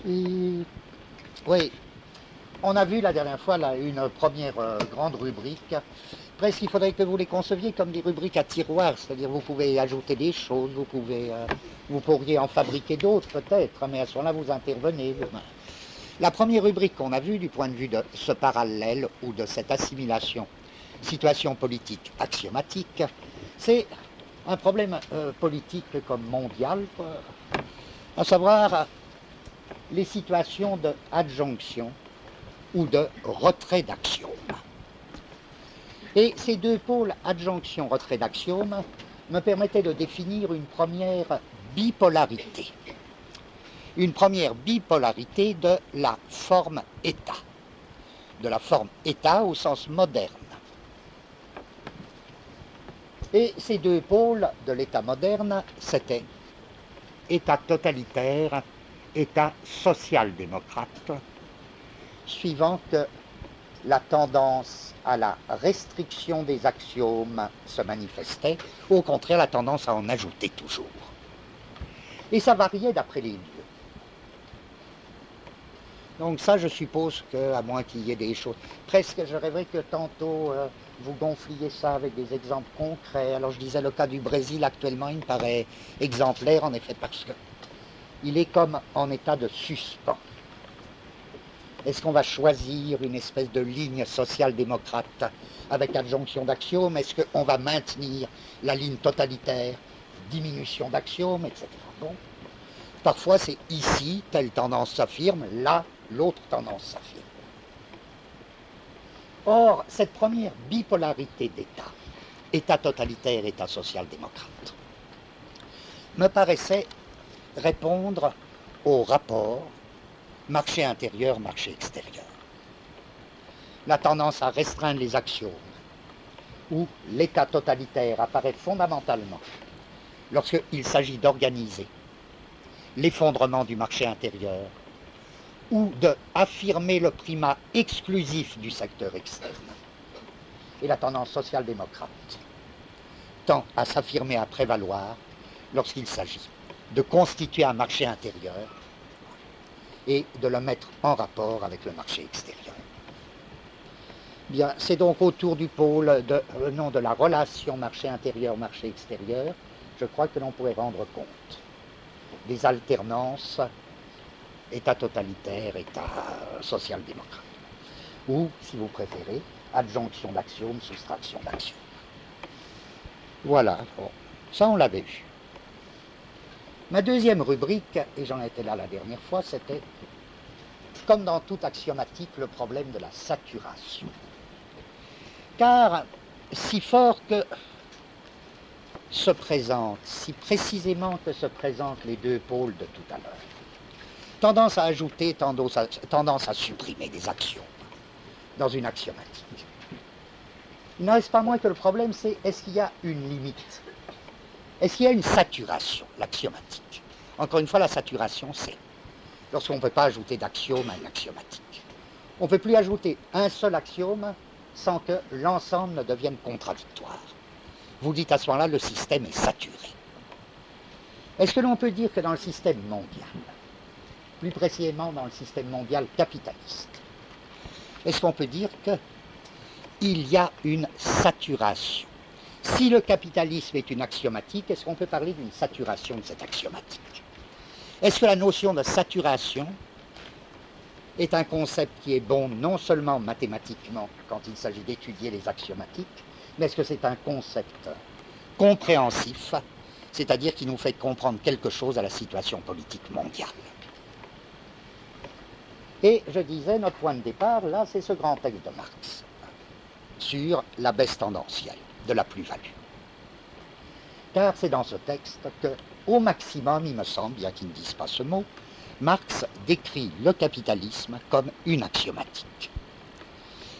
Oui, on a vu la dernière fois là, une première grande rubrique. Presque, il faudrait que vous les conceviez comme des rubriques à tiroir, c'est-à-dire vous pouvez ajouter des choses, vous pourriez en fabriquer d'autres peut-être, mais à ce moment-là vous intervenez. La première rubrique qu'on a vue du point de vue de ce parallèle ou de cette assimilation, situation politique axiomatique, c'est un problème politique comme mondial, à savoir les situations de adjonction ou de retrait d'axiome. Et ces deux pôles, adjonction-retrait d'axiome, me permettaient de définir une première bipolarité. Une première bipolarité de la forme état. De la forme état au sens moderne. Et ces deux pôles de l'état moderne, c'était état totalitaire, état social-démocrate, suivant que la tendance à la restriction des axiomes se manifestait, ou au contraire la tendance à en ajouter toujours. Et ça variait d'après les lieux. Donc ça, je suppose qu'à moins qu'il y ait des choses... Presque, je rêverais que tantôt vous gonfliez ça avec des exemples concrets. Alors je disais, le cas du Brésil actuellement, il me paraît exemplaire, en effet, parce que il est comme en état de suspens. Est-ce qu'on va choisir une espèce de ligne social-démocrate avec adjonction d'axiomes? Est-ce qu'on va maintenir la ligne totalitaire, diminution d'axiomes, etc. Bon. Parfois, c'est ici, telle tendance s'affirme, là, l'autre tendance s'affirme. Or, cette première bipolarité d'État, État totalitaire, État social-démocrate, me paraissait répondre au rapport marché intérieur, marché extérieur. La tendance à restreindre les axiomes, où l'État totalitaire apparaît fondamentalement lorsqu'il s'agit d'organiser l'effondrement du marché intérieur ou d'affirmer le primat exclusif du secteur externe. Et la tendance social-démocrate tend à s'affirmer, à prévaloir lorsqu'il s'agit de constituer un marché intérieur et de le mettre en rapport avec le marché extérieur. Bien, c'est donc autour du pôle de la relation marché intérieur, marché extérieur, je crois que l'on pourrait rendre compte des alternances État totalitaire, État social-démocrate. Ou, si vous préférez, adjonction d'axiomes, soustraction d'axiomes. Voilà, bon, ça on l'avait vu. Ma deuxième rubrique, et j'en étais là la dernière fois, c'était, comme dans toute axiomatique, le problème de la saturation. Car, si fort que se présentent, si précisément que se présentent les deux pôles de tout à l'heure, tendance à ajouter, tendance à supprimer des axiomes dans une axiomatique. Il n'en reste pas moins que le problème, c'est est-ce qu'il y a une limite? Est-ce qu'il y a une saturation, l'axiomatique? Encore une fois, la saturation, c'est lorsqu'on ne peut pas ajouter d'axiome à une axiomatique. On ne peut plus ajouter un seul axiome sans que l'ensemble ne devienne contradictoire. Vous dites à ce moment-là, le système est saturé. Est-ce que l'on peut dire que dans le système mondial, plus précisément dans le système mondial capitaliste, est-ce qu'on peut dire qu'il y a une saturation? Si le capitalisme est une axiomatique, est-ce qu'on peut parler d'une saturation de cette axiomatique? Est-ce que la notion de saturation est un concept qui est bon non seulement mathématiquement quand il s'agit d'étudier les axiomatiques, mais est-ce que c'est un concept compréhensif, c'est-à-dire qui nous fait comprendre quelque chose à la situation politique mondiale? Et je disais, notre point de départ, là, c'est ce grand texte de Marx sur la baisse tendancielle de la plus-value. Car c'est dans ce texte que, au maximum, il me semble, bien qu'il ne dise pas ce mot, Marx décrit le capitalisme comme une axiomatique.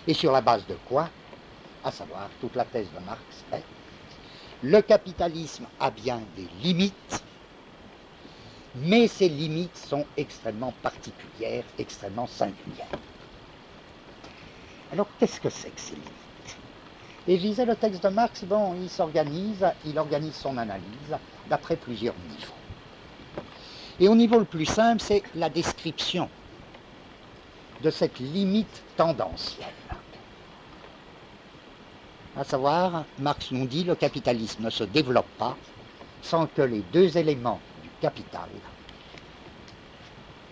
Et sur la base de quoi? À savoir, toute la thèse de Marx est le capitalisme a bien des limites, mais ces limites sont extrêmement particulières, extrêmement singulières. Alors, qu'est-ce que c'est que ces limites? Et je disais, le texte de Marx, bon, il organise son analyse d'après plusieurs niveaux. Et au niveau le plus simple, c'est la description de cette limite tendancielle. À savoir, Marx nous dit, le capitalisme ne se développe pas sans que les deux éléments du capital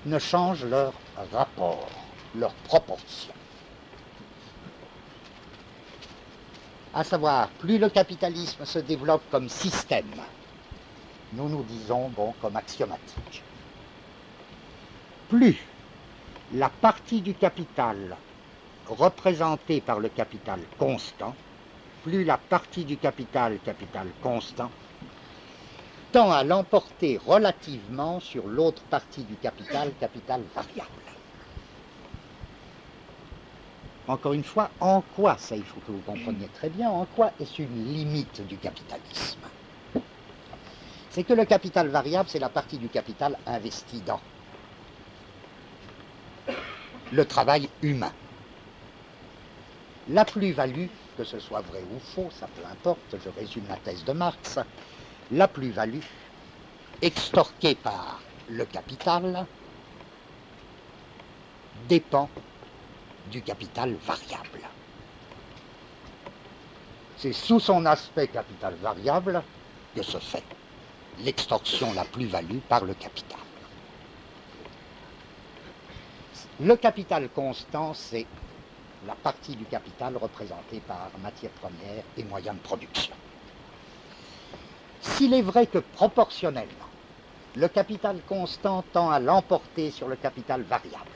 ne changent leur rapport, leur proportion. À savoir, plus le capitalisme se développe comme système, nous disons, bon, comme axiomatique, plus la partie du capital représentée par le capital constant, plus la partie du capital constant, tend à l'emporter relativement sur l'autre partie du capital variable. Encore une fois, en quoi, ça il faut que vous compreniez très bien, en quoi est-ce une limite du capitalisme? C'est que le capital variable, c'est la partie du capital investi dans le travail humain. La plus-value, que ce soit vrai ou faux, ça peu importe, je résume la thèse de Marx, la plus-value extorquée par le capital dépend du capital variable. C'est sous son aspect capital variable que se fait l'extorsion, la plus-value par le capital. Le capital constant, c'est la partie du capital représentée par matières premières et moyens de production. S'il est vrai que proportionnellement, le capital constant tend à l'emporter sur le capital variable,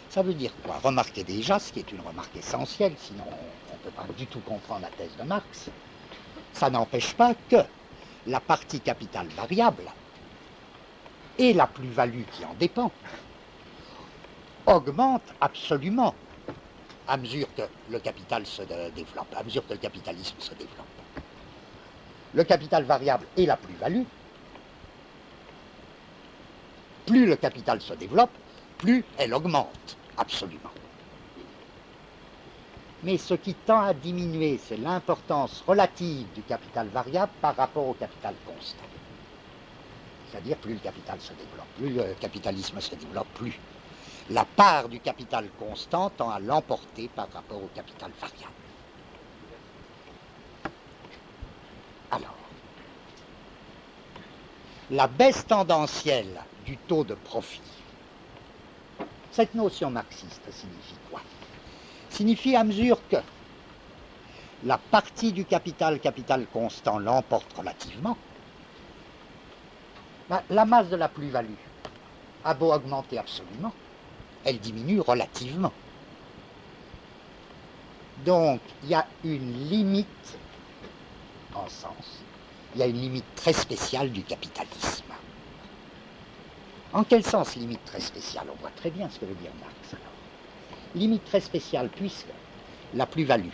ça veut dire quoi? Remarquez déjà, ce qui est une remarque essentielle, sinon on ne peut pas du tout comprendre la thèse de Marx, ça n'empêche pas que la partie capital variable et la plus-value qui en dépend augmentent absolument à mesure que le capital se développe, à mesure que le capitalisme se développe. Le capital variable et la plus-value, plus le capital se développe, plus elle augmente, absolument. Mais ce qui tend à diminuer, c'est l'importance relative du capital variable par rapport au capital constant. C'est-à-dire, plus le capital se développe, plus le capitalisme se développe, plus la part du capital constant tend à l'emporter par rapport au capital variable. Alors, la baisse tendancielle du taux de profit, cette notion marxiste signifie quoi? Signifie à mesure que la partie du capital constant l'emporte relativement, la masse de la plus-value a beau augmenter absolument, elle diminue relativement. Donc, il y a une limite, en sens, il y a une limite très spéciale du capitalisme. En quel sens limite très spéciale? On voit très bien ce que veut dire Marx. Alors. Limite très spéciale puisque la plus-value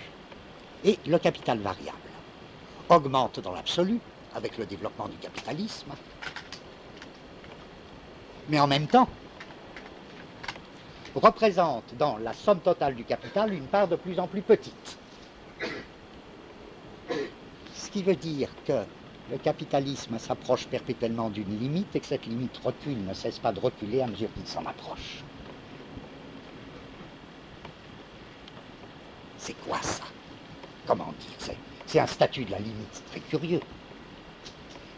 et le capital variable augmentent dans l'absolu avec le développement du capitalisme, mais en même temps représente dans la somme totale du capital une part de plus en plus petite. Ce qui veut dire que le capitalisme s'approche perpétuellement d'une limite et que cette limite recule, ne cesse pas de reculer à mesure qu'il s'en approche. C'est quoi ça? Comment dire? C'est un statut de la limite très curieux.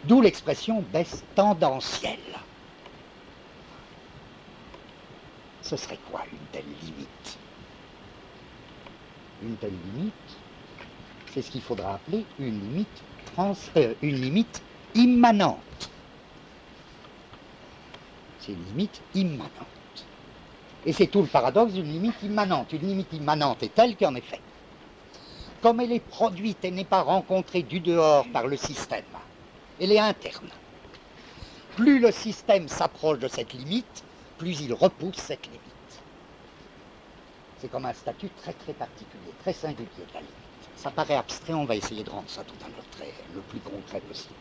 D'où l'expression baisse tendancielle. Ce serait quoi une telle limite? Une telle limite, c'est ce qu'il faudra appeler une limite immanente. C'est une limite immanente. Et c'est tout le paradoxe d'une limite immanente. Une limite immanente est telle qu'en effet, comme elle est produite et n'est pas rencontrée du dehors par le système, elle est interne. Plus le système s'approche de cette limite, plus il repousse cette limite. C'est comme un statut très très particulier, très singulier de la limite. Ça paraît abstrait, on va essayer de rendre ça tout à l'heure le plus concret possible.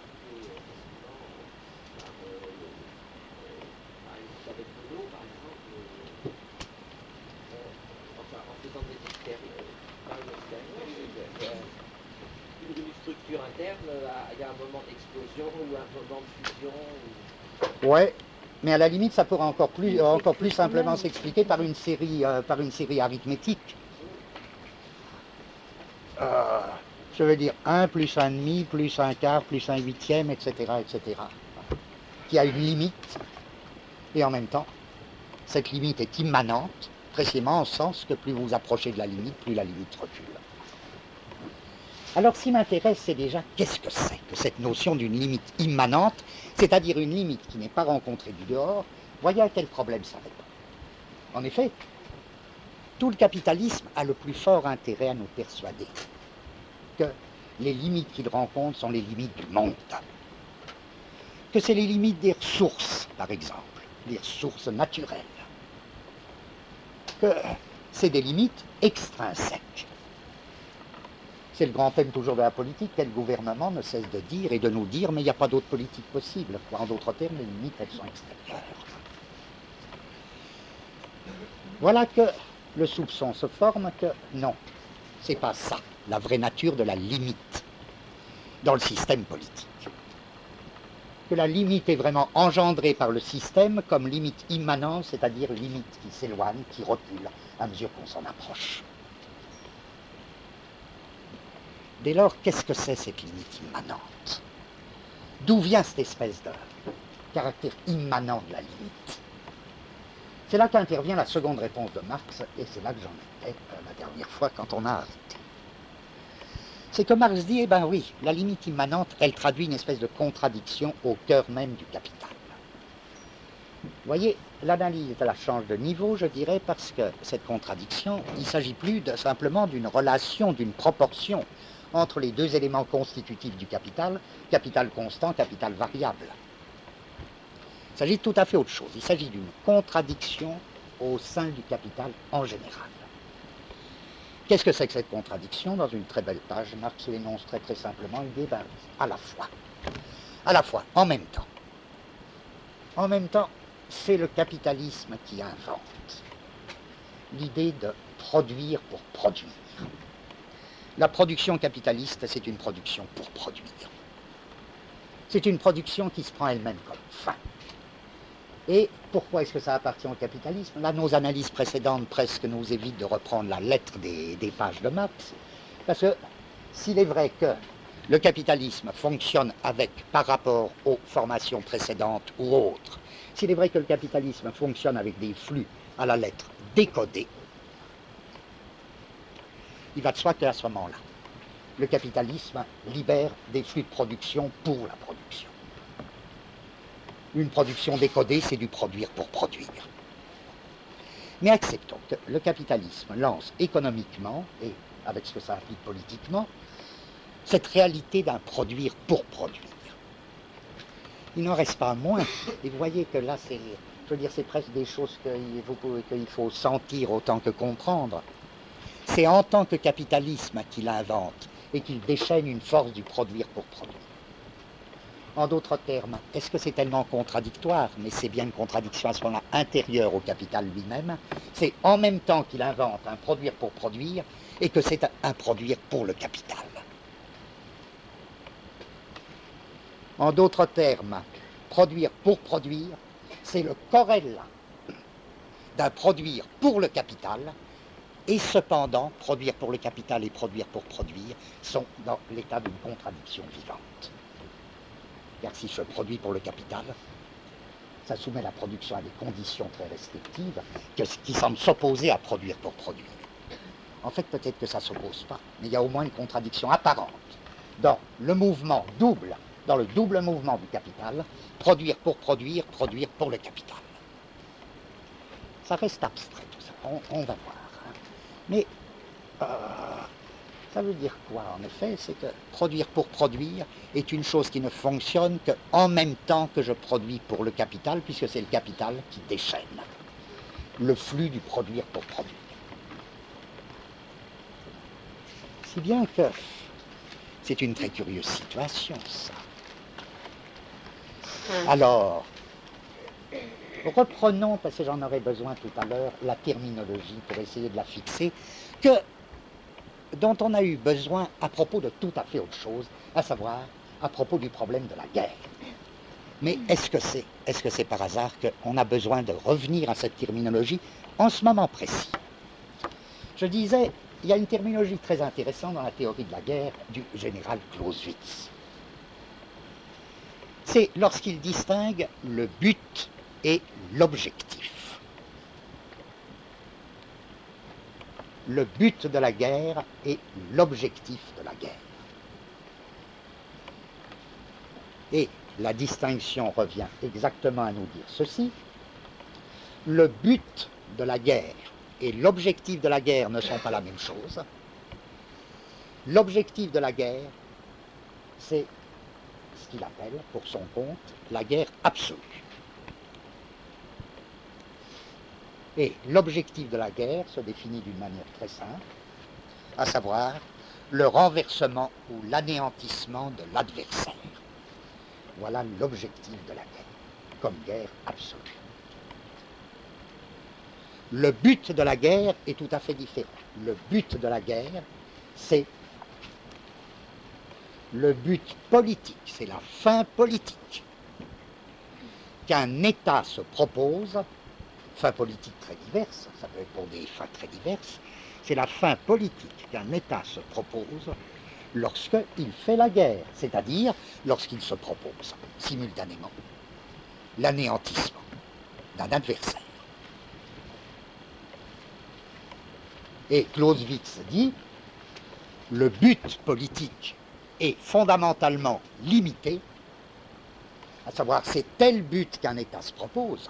Une structure interne, il y a un moment d'explosion ou un moment de fusion. Ouais, mais à la limite, ça pourrait encore plus simplement s'expliquer par une série arithmétique. Je veux dire 1 plus 1 demi, plus 1 quart, plus 1 huitième, etc., etc. Qui a une limite, et en même temps, cette limite est immanente, précisément en sens que plus vous approchez de la limite, plus la limite recule. Alors, ce qui m'intéresse, c'est déjà qu'est-ce que c'est que cette notion d'une limite immanente, c'est-à-dire une limite qui n'est pas rencontrée du dehors. Voyez à quel problème ça répond. En effet, tout le capitalisme a le plus fort intérêt à nous persuader que les limites qu'il rencontre sont les limites du monde, que c'est les limites des ressources, par exemple, les ressources naturelles, que c'est des limites extrinsèques. C'est le grand thème toujours de la politique, quel gouvernement ne cesse de dire et de nous dire, mais il n'y a pas d'autre politique possible. En d'autres termes, les limites, elles sont extérieures. Voilà que le soupçon se forme que non, c'est pas ça, la vraie nature de la limite dans le système politique. Que la limite est vraiment engendrée par le système comme limite immanente, c'est-à-dire limite qui s'éloigne, qui recule à mesure qu'on s'en approche. Dès lors, qu'est-ce que c'est cette limite immanente? D'où vient cette espèce de caractère immanent de la limite? C'est là qu'intervient la seconde réponse de Marx, et c'est là que j'en étais la dernière fois quand on a arrêté. C'est que Marx dit, eh bien oui, la limite immanente, elle traduit une espèce de contradiction au cœur même du capital. Vous voyez, l'analyse la change de niveau, je dirais, parce que cette contradiction, il ne s'agit plus simplement d'une relation, d'une proportion entre les deux éléments constitutifs du capital, capital constant, capital variable. Il s'agit de tout à fait autre chose. Il s'agit d'une contradiction au sein du capital en général. Qu'est-ce que c'est que cette contradiction? Dans une très belle page, Marx l'énonce très très simplement, il dit, à la fois, en même temps. En même temps, c'est le capitalisme qui invente l'idée de produire pour produire. La production capitaliste, c'est une production pour produire. C'est une production qui se prend elle-même comme fin. Et pourquoi est-ce que ça appartient au capitalisme? Là, nos analyses précédentes presque nous évitent de reprendre la lettre des pages de Marx, parce que s'il est vrai que le capitalisme fonctionne par rapport aux formations précédentes ou autres, s'il est vrai que le capitalisme fonctionne avec des flux à la lettre décodés, il va de soi qu'à ce moment-là, le capitalisme libère des flux de production pour la production. Une production décodée, c'est du produire pour produire. Mais acceptons que le capitalisme lance économiquement, et avec ce que ça implique politiquement, cette réalité d'un produire pour produire. Il n'en reste pas moins, et vous voyez que là, c'est presque des choses qu'il faut sentir autant que comprendre. C'est en tant que capitalisme qu'il invente et qu'il déchaîne une force du produire pour produire. En d'autres termes, est-ce que c'est tellement contradictoire? Mais c'est bien une contradiction à ce moment-là intérieure au capital lui-même. C'est en même temps qu'il invente un produire pour produire et que c'est un produire pour le capital. En d'autres termes, produire pour produire, c'est le corrélat d'un produire pour le capital, et cependant, produire pour le capital et produire pour produire sont dans l'état d'une contradiction vivante. Car si je produis pour le capital, ça soumet la production à des conditions très restrictives qui semblent s'opposer à produire pour produire. En fait, peut-être que ça ne s'oppose pas, mais il y a au moins une contradiction apparente dans le mouvement double, dans le double mouvement du capital, produire pour le capital. Ça reste abstrait tout ça, on va voir. Mais ça veut dire quoi en effet? C'est que produire pour produire est une chose qui ne fonctionne qu'en même temps que je produis pour le capital, puisque c'est le capital qui déchaîne le flux du produire pour produire. Si bien que c'est une très curieuse situation, ça. Alors, reprenons, parce que j'en aurai besoin tout à l'heure, la terminologie pour essayer de la fixer, dont on a eu besoin à propos de tout à fait autre chose, à savoir à propos du problème de la guerre. Mais est-ce que c'est par hasard qu'on a besoin de revenir à cette terminologie en ce moment précis? Je disais, il y a une terminologie très intéressante dans la théorie de la guerre du général Clausewitz. C'est lorsqu'il distingue le but et l'objectif. Le but de la guerre et l'objectif de la guerre. Et la distinction revient exactement à nous dire ceci. Le but de la guerre et l'objectif de la guerre ne sont pas la même chose. L'objectif de la guerre, c'est ce qu'il appelle, pour son compte, la guerre absolue. Et l'objectif de la guerre se définit d'une manière très simple, à savoir le renversement ou l'anéantissement de l'adversaire. Voilà l'objectif de la guerre, comme guerre absolue. Le but de la guerre est tout à fait différent. Le but de la guerre, c'est le but politique, c'est la fin politique qu'un État se propose, fin politique très diverse, ça peut être pour des fins très diverses, c'est la fin politique qu'un État se propose lorsqu'il fait la guerre, c'est-à-dire lorsqu'il se propose simultanément l'anéantissement d'un adversaire. Et Clausewitz dit, le but politique est fondamentalement limité, à savoir c'est tel but qu'un État se propose,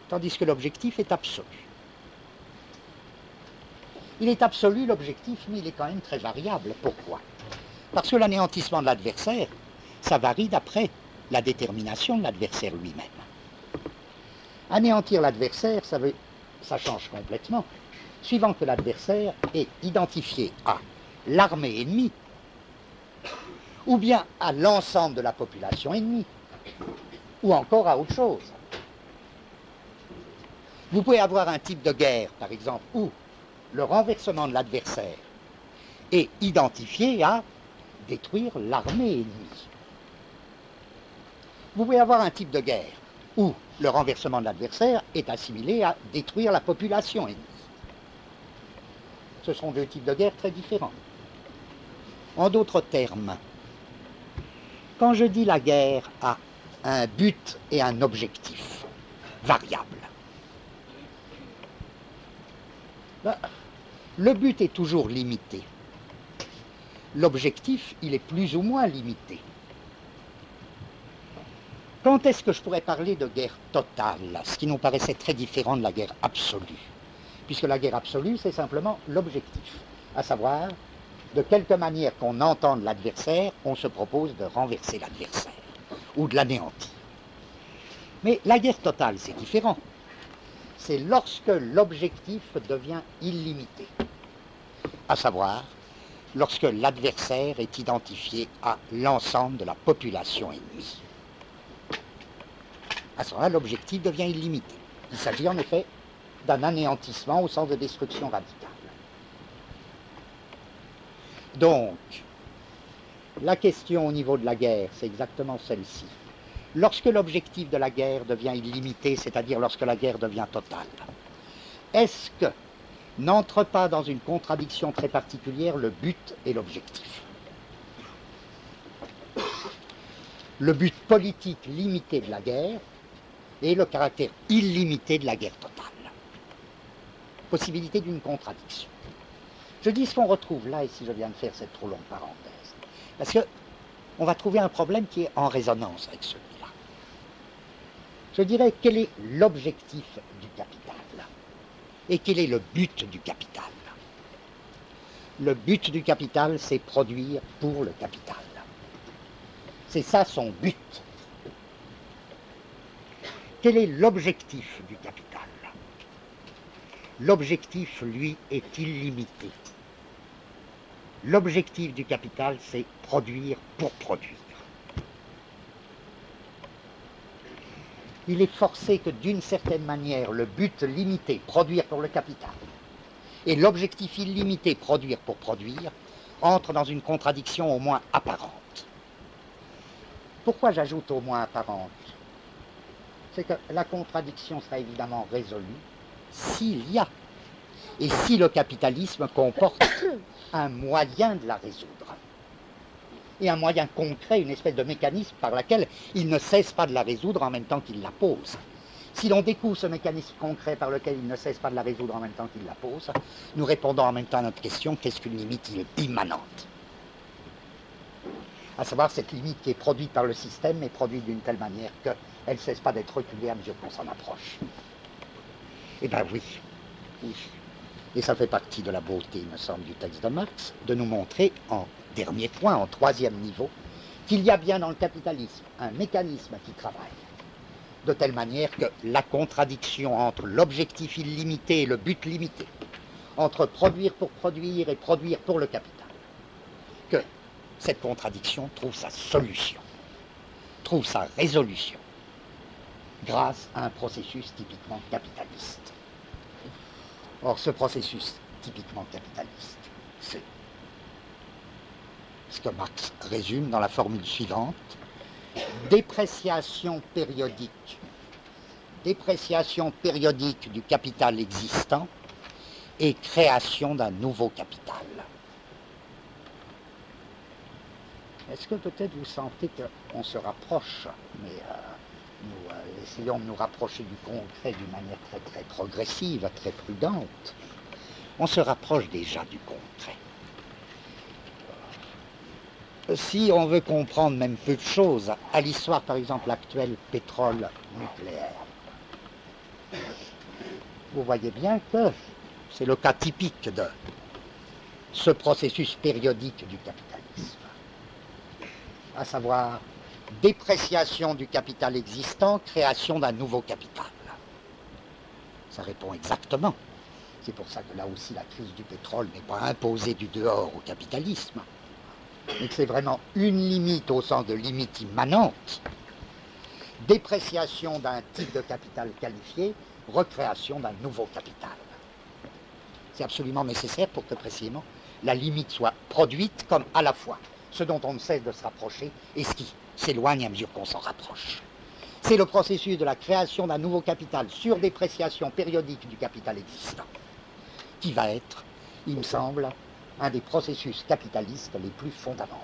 tandis que l'objectif est absolu. Il est absolu l'objectif, mais il est quand même très variable. Pourquoi? Parce que l'anéantissement de l'adversaire, ça varie d'après la détermination de l'adversaire lui-même. Anéantir l'adversaire, ça change complètement, suivant que l'adversaire est identifié à l'armée ennemie, ou bien à l'ensemble de la population ennemie, ou encore à autre chose. Vous pouvez avoir un type de guerre, par exemple, où le renversement de l'adversaire est identifié à détruire l'armée ennemie. Vous pouvez avoir un type de guerre où le renversement de l'adversaire est assimilé à détruire la population ennemie. Ce sont deux types de guerre très différents. En d'autres termes, quand je dis la guerre a un but et un objectif variables, le but est toujours limité. L'objectif, il est plus ou moins limité. Quand est-ce que je pourrais parler de guerre totale, ce qui nous paraissait très différent de la guerre absolue? Puisque la guerre absolue, c'est simplement l'objectif, à savoir, de quelque manière qu'on entende l'adversaire, on se propose de renverser l'adversaire, ou de l'anéantir. Mais la guerre totale, c'est différent. C'est lorsque l'objectif devient illimité, à savoir, lorsque l'adversaire est identifié à l'ensemble de la population ennemie. À ce moment-là, l'objectif devient illimité. Il s'agit en effet d'un anéantissement au sens de destruction radicale. Donc, la question au niveau de la guerre, c'est exactement celle-ci. Lorsque l'objectif de la guerre devient illimité, c'est-à-dire lorsque la guerre devient totale, est-ce que n'entre pas dans une contradiction très particulière le but et l'objectif? Le but politique limité de la guerre et le caractère illimité de la guerre totale. Possibilité d'une contradiction. Je dis ce qu'on retrouve là, et si je viens de faire cette trop longue parenthèse, parce qu'on va trouver un problème qui est en résonance avec celui-là. Je dirais, quel est l'objectif du capital et quel est le but du capital? Le but du capital, c'est produire pour le capital. C'est ça son but. Quel est l'objectif du capital? L'objectif, lui, est illimité. L'objectif du capital, c'est produire pour produire. Il est forcé que d'une certaine manière, le but limité, produire pour le capital, et l'objectif illimité, produire pour produire, entrent dans une contradiction au moins apparente. Pourquoi j'ajoute au moins apparente? C'est que la contradiction sera évidemment résolue s'il y a, et si le capitalisme comporte un moyen de la résoudre. Et un moyen concret, une espèce de mécanisme par lequel il ne cesse pas de la résoudre en même temps qu'il la pose. Si l'on découvre ce mécanisme concret par lequel il ne cesse pas de la résoudre en même temps qu'il la pose, nous répondons en même temps à notre question, qu'est-ce qu'une limite immanente? À savoir cette limite qui est produite par le système, mais produite d'une telle manière qu'elle ne cesse pas d'être reculée à mesure qu'on s'en approche. Eh bien oui, oui. Et ça fait partie de la beauté, il me semble, du texte de Marx, de nous montrer en dernier point, en troisième niveau, qu'il y a bien dans le capitalisme un mécanisme qui travaille de telle manière que la contradiction entre l'objectif illimité et le but limité, entre produire pour produire et produire pour le capital, que cette contradiction trouve sa solution, trouve sa résolution, grâce à un processus typiquement capitaliste. Or, ce processus typiquement capitaliste, c'est ce que Marx résume dans la formule suivante: dépréciation périodique du capital existant et création d'un nouveau capital. Est-ce que peut-être vous sentez qu'on se rapproche, mais nous essayons de nous rapprocher du concret d'une manière très très progressive, très prudente. On se rapproche déjà du concret. Si on veut comprendre même peu de choses, à l'histoire par exemple actuelle pétrole nucléaire, vous voyez bien que c'est le cas typique de ce processus périodique du capitalisme, à savoir dépréciation du capital existant, création d'un nouveau capital. Ça répond exactement. C'est pour ça que là aussi la crise du pétrole n'est pas imposée du dehors au capitalisme, mais que c'est vraiment une limite au sens de limite immanente, dépréciation d'un type de capital qualifié, recréation d'un nouveau capital. C'est absolument nécessaire pour que précisément la limite soit produite comme à la fois ce dont on ne cesse de se rapprocher et ce qui s'éloigne à mesure qu'on s'en rapproche. C'est le processus de la création d'un nouveau capital sur dépréciation périodique du capital existant qui va être, il me semble, un des processus capitalistes les plus fondamentaux.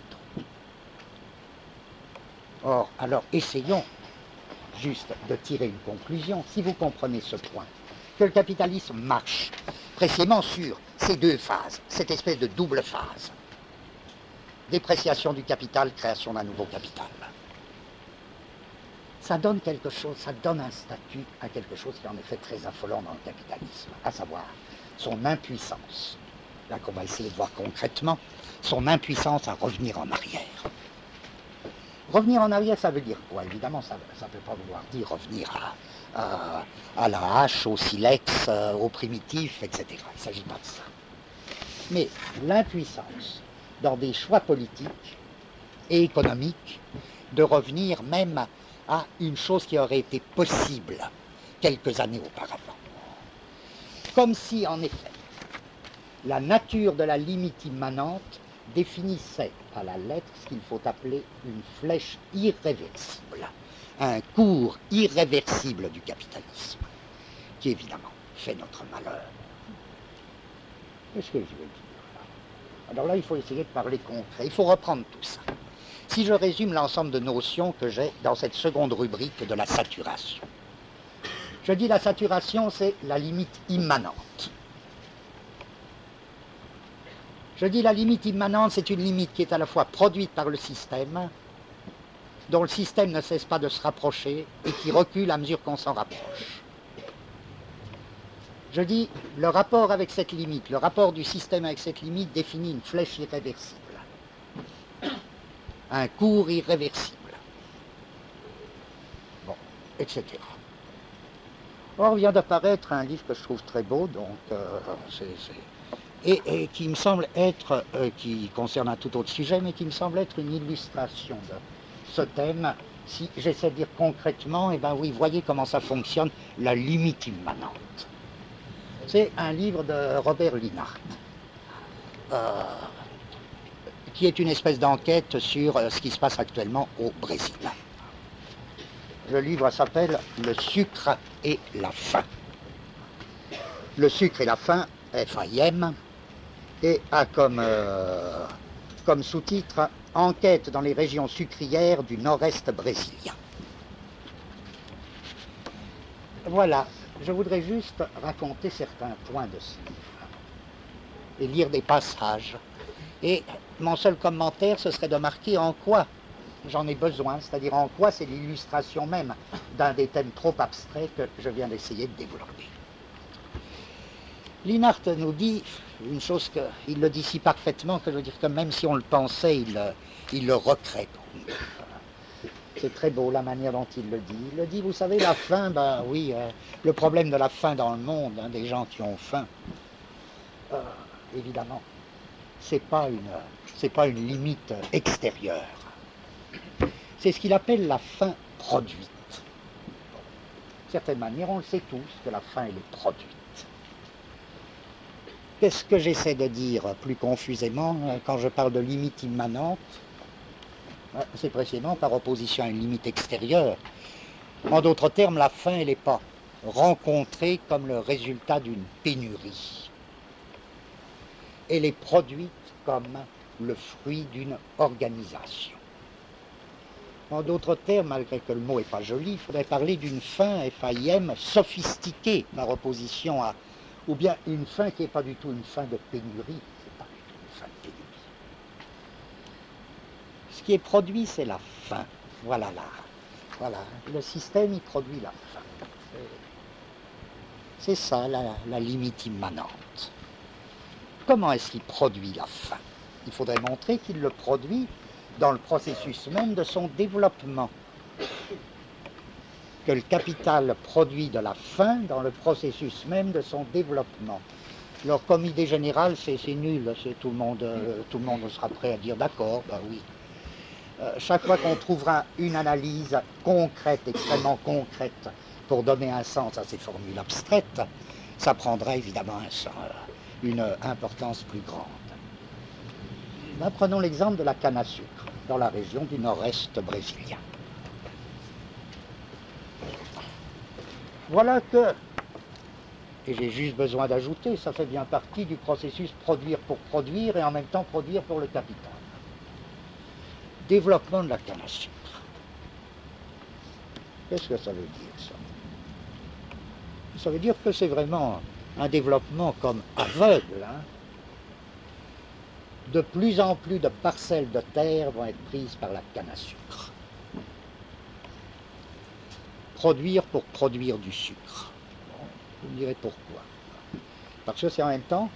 Or, alors essayons juste de tirer une conclusion, si vous comprenez ce point, que le capitalisme marche précisément sur ces deux phases, cette espèce de double phase. Dépréciation du capital, création d'un nouveau capital. Ça donne quelque chose, ça donne un statut à quelque chose qui est en effet très affolant dans le capitalisme, à savoir son impuissance. Là qu'on va essayer de voir concrètement, son impuissance à revenir en arrière. Revenir en arrière, ça veut dire quoi? Évidemment, ça ne peut pas vouloir dire revenir à la hache, au silex, au primitif, etc. Il ne s'agit pas de ça. Mais l'impuissance dans des choix politiques et économiques de revenir même à une chose qui aurait été possible quelques années auparavant. Comme si, en effet, la nature de la limite immanente définissait à la lettre ce qu'il faut appeler une flèche irréversible, un cours irréversible du capitalisme, qui évidemment fait notre malheur. Qu'est-ce que je veux dire là? Alors là, il faut essayer de parler concret, il faut reprendre tout ça. Si je résume l'ensemble de notions que j'ai dans cette seconde rubrique de la saturation. Je dis la saturation, c'est la limite immanente. Je dis la limite immanente, c'est une limite qui est à la fois produite par le système, dont le système ne cesse pas de se rapprocher et qui recule à mesure qu'on s'en rapproche. Je dis le rapport avec cette limite, le rapport du système avec cette limite définit une flèche irréversible, un cours irréversible, bon, etc. Or vient d'apparaître un livre que je trouve très beau, donc et qui me semble être, qui concerne un tout autre sujet, mais qui me semble être une illustration de ce thème. Si j'essaie de dire concrètement, eh bien oui, voyez comment ça fonctionne, la limite immanente. C'est un livre de Robert Linhart, qui est une espèce d'enquête sur ce qui se passe actuellement au Brésil. Le livre s'appelle « Le sucre et la faim ». Le sucre et la faim, FAIM, et a comme sous-titre « Enquête dans les régions sucrières du nord-est brésilien ». Voilà, je voudrais juste raconter certains points de ce livre et lire des passages. Et mon seul commentaire, ce serait de marquer en quoi j'en ai besoin, c'est-à-dire en quoi c'est l'illustration même d'un des thèmes trop abstraits que je viens d'essayer de développer. Linhart nous dit une chose qu'il le dit si parfaitement que je veux dire que même si on le pensait, il le recrée. C'est très beau la manière dont il le dit. Il le dit, vous savez, la faim, ben oui, le problème de la faim dans le monde, hein, des gens qui ont faim, évidemment, c'est pas une limite extérieure. C'est ce qu'il appelle la faim produite. De certaine manière, on le sait tous que la faim, elle est produite. Qu'est-ce que j'essaie de dire plus confusément quand je parle de limite immanente? C'est précisément par opposition à une limite extérieure. En d'autres termes, la faim, elle n'est pas rencontrée comme le résultat d'une pénurie. Elle est produite comme le fruit d'une organisation. En d'autres termes, malgré que le mot n'est pas joli, il faudrait parler d'une faim, FAIM, sophistiquée, par opposition à, ou bien une faim qui n'est pas du tout une faim de pénurie, c'est pas du tout une faim de pénurie. Ce qui est produit, c'est la faim. Voilà là. Voilà. Le système, il produit la faim. C'est ça, la limite immanente. Comment est-ce qu'il produit la faim? Il faudrait montrer qu'il le produit dans le processus même de son développement. Que le capital produit de la faim dans le processus même de son développement. Alors, comme idée générale, c'est nul, tout le monde sera prêt à dire d'accord, ben oui. Chaque fois qu'on trouvera une analyse concrète, extrêmement concrète, pour donner un sens à ces formules abstraites, ça prendra évidemment une importance plus grande. Là, prenons l'exemple de la canne à sucre, dans la région du nord-est brésilien. Voilà que, et j'ai juste besoin d'ajouter, ça fait bien partie du processus produire pour produire et en même temps produire pour le capital. Développement de la canne à sucre. Qu'est-ce que ça veut dire, ça? Ça veut dire que c'est vraiment un développement comme aveugle. Hein? De plus en plus de parcelles de terre vont être prises par la canne à sucre. Produire pour produire du sucre. Bon, vous me direz pourquoi. Parce que c'est en même temps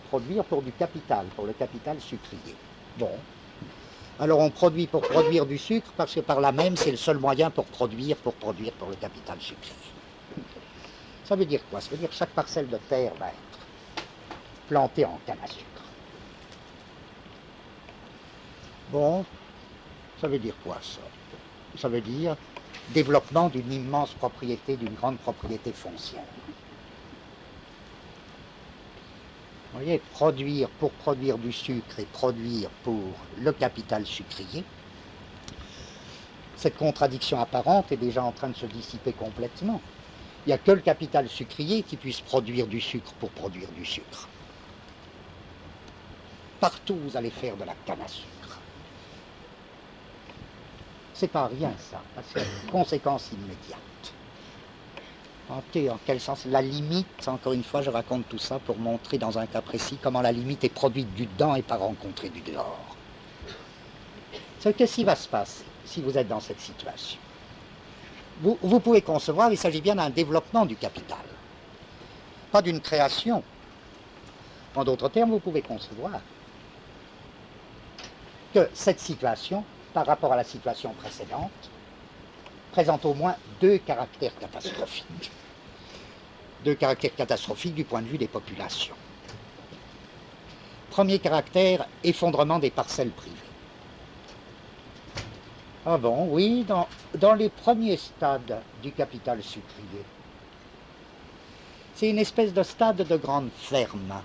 produire pour du capital, pour le capital sucrier. Bon. Alors on produit pour produire du sucre parce que par là même c'est le seul moyen pour produire pour le capital sucrier. Ça veut dire quoi? Ça veut dire que chaque parcelle de terre va être plantée en canne à sucre. Bon, ça veut dire quoi ça? Ça veut dire développement d'une immense propriété, d'une grande propriété foncière. Vous voyez, produire pour produire du sucre et produire pour le capital sucrier, cette contradiction apparente est déjà en train de se dissiper complètement. Il n'y a que le capital sucrier qui puisse produire du sucre pour produire du sucre. Partout, vous allez faire de la canne à sucre. C'est pas rien, ça, parce que c'est une conséquence immédiate. En quel sens? La limite, encore une fois, je raconte tout ça pour montrer dans un cas précis comment la limite est produite du dedans et pas rencontrée du dehors. C'est qu'est-ce qui va se passer si vous êtes dans cette situation? Vous pouvez concevoir, il s'agit bien d'un développement du capital, pas d'une création. En d'autres termes, vous pouvez concevoir que cette situation, par rapport à la situation précédente, présente au moins deux caractères catastrophiques. Deux caractères catastrophiques du point de vue des populations. Premier caractère, effondrement des parcelles privées. Ah bon, oui, dans les premiers stades du capital sucrier. C'est une espèce de stade de grande ferme.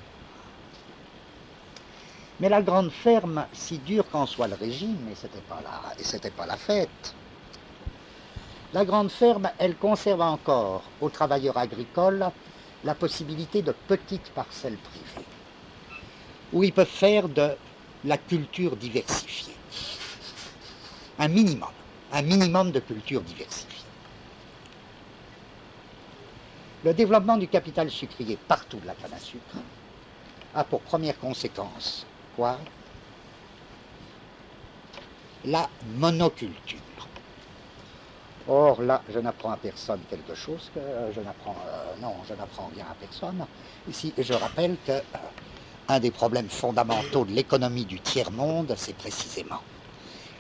Mais la grande ferme, si dur qu'en soit le régime, et c'était pas la fête, la grande ferme, elle conserve encore aux travailleurs agricoles la possibilité de petites parcelles privées, où ils peuvent faire de la culture diversifiée. Un minimum de culture diversifiée. Le développement du capital sucrier partout de la canne à sucre a pour première conséquence quoi? La monoculture. Or là, je n'apprends à personne quelque chose, je n'apprends rien à personne. Ici, je rappelle que un des problèmes fondamentaux de l'économie du tiers-monde, c'est précisément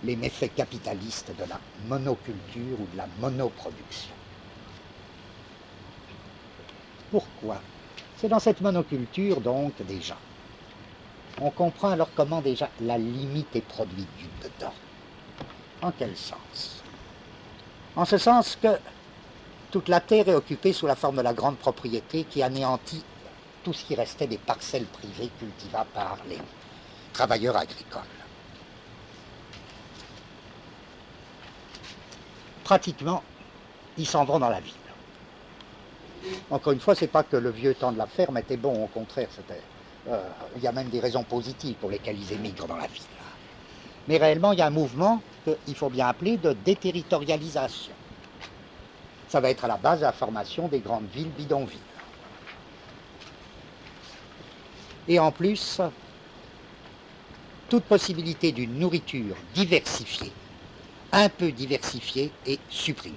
les méfaits capitalistes de la monoculture ou de la monoproduction. Pourquoi? C'est dans cette monoculture, donc, déjà. On comprend alors comment déjà la limite est produite du dedans. En quel sens? En ce sens que toute la terre est occupée sous la forme de la grande propriété qui anéantit tout ce qui restait des parcelles privées cultivables par les travailleurs agricoles. Pratiquement, ils s'en vont dans la ville. Encore une fois, c'est pas que le vieux temps de la ferme était bon, au contraire, il y a même des raisons positives pour lesquelles ils émigrent dans la ville. Mais réellement, il y a un mouvement qu'il faut bien appeler de déterritorialisation. Ça va être à la base de la formation des grandes villes bidonvilles. Et en plus, toute possibilité d'une nourriture diversifiée, un peu diversifiée, est supprimée.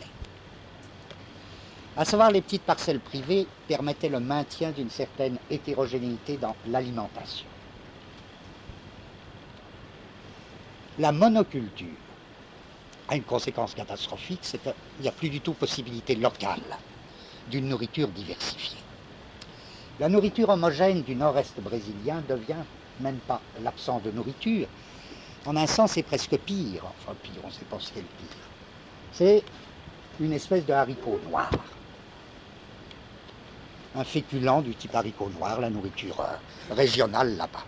À savoir, les petites parcelles privées permettaient le maintien d'une certaine hétérogénéité dans l'alimentation. La monoculture a une conséquence catastrophique, c'est qu'il n'y a plus du tout possibilité locale d'une nourriture diversifiée. La nourriture homogène du nord-est brésilien devient même pas l'absence de nourriture. En un sens, c'est presque pire. Enfin, pire, on ne sait pas ce qu'est le pire. C'est une espèce de haricot noir. Un féculent du type haricot noir, la nourriture régionale là-bas.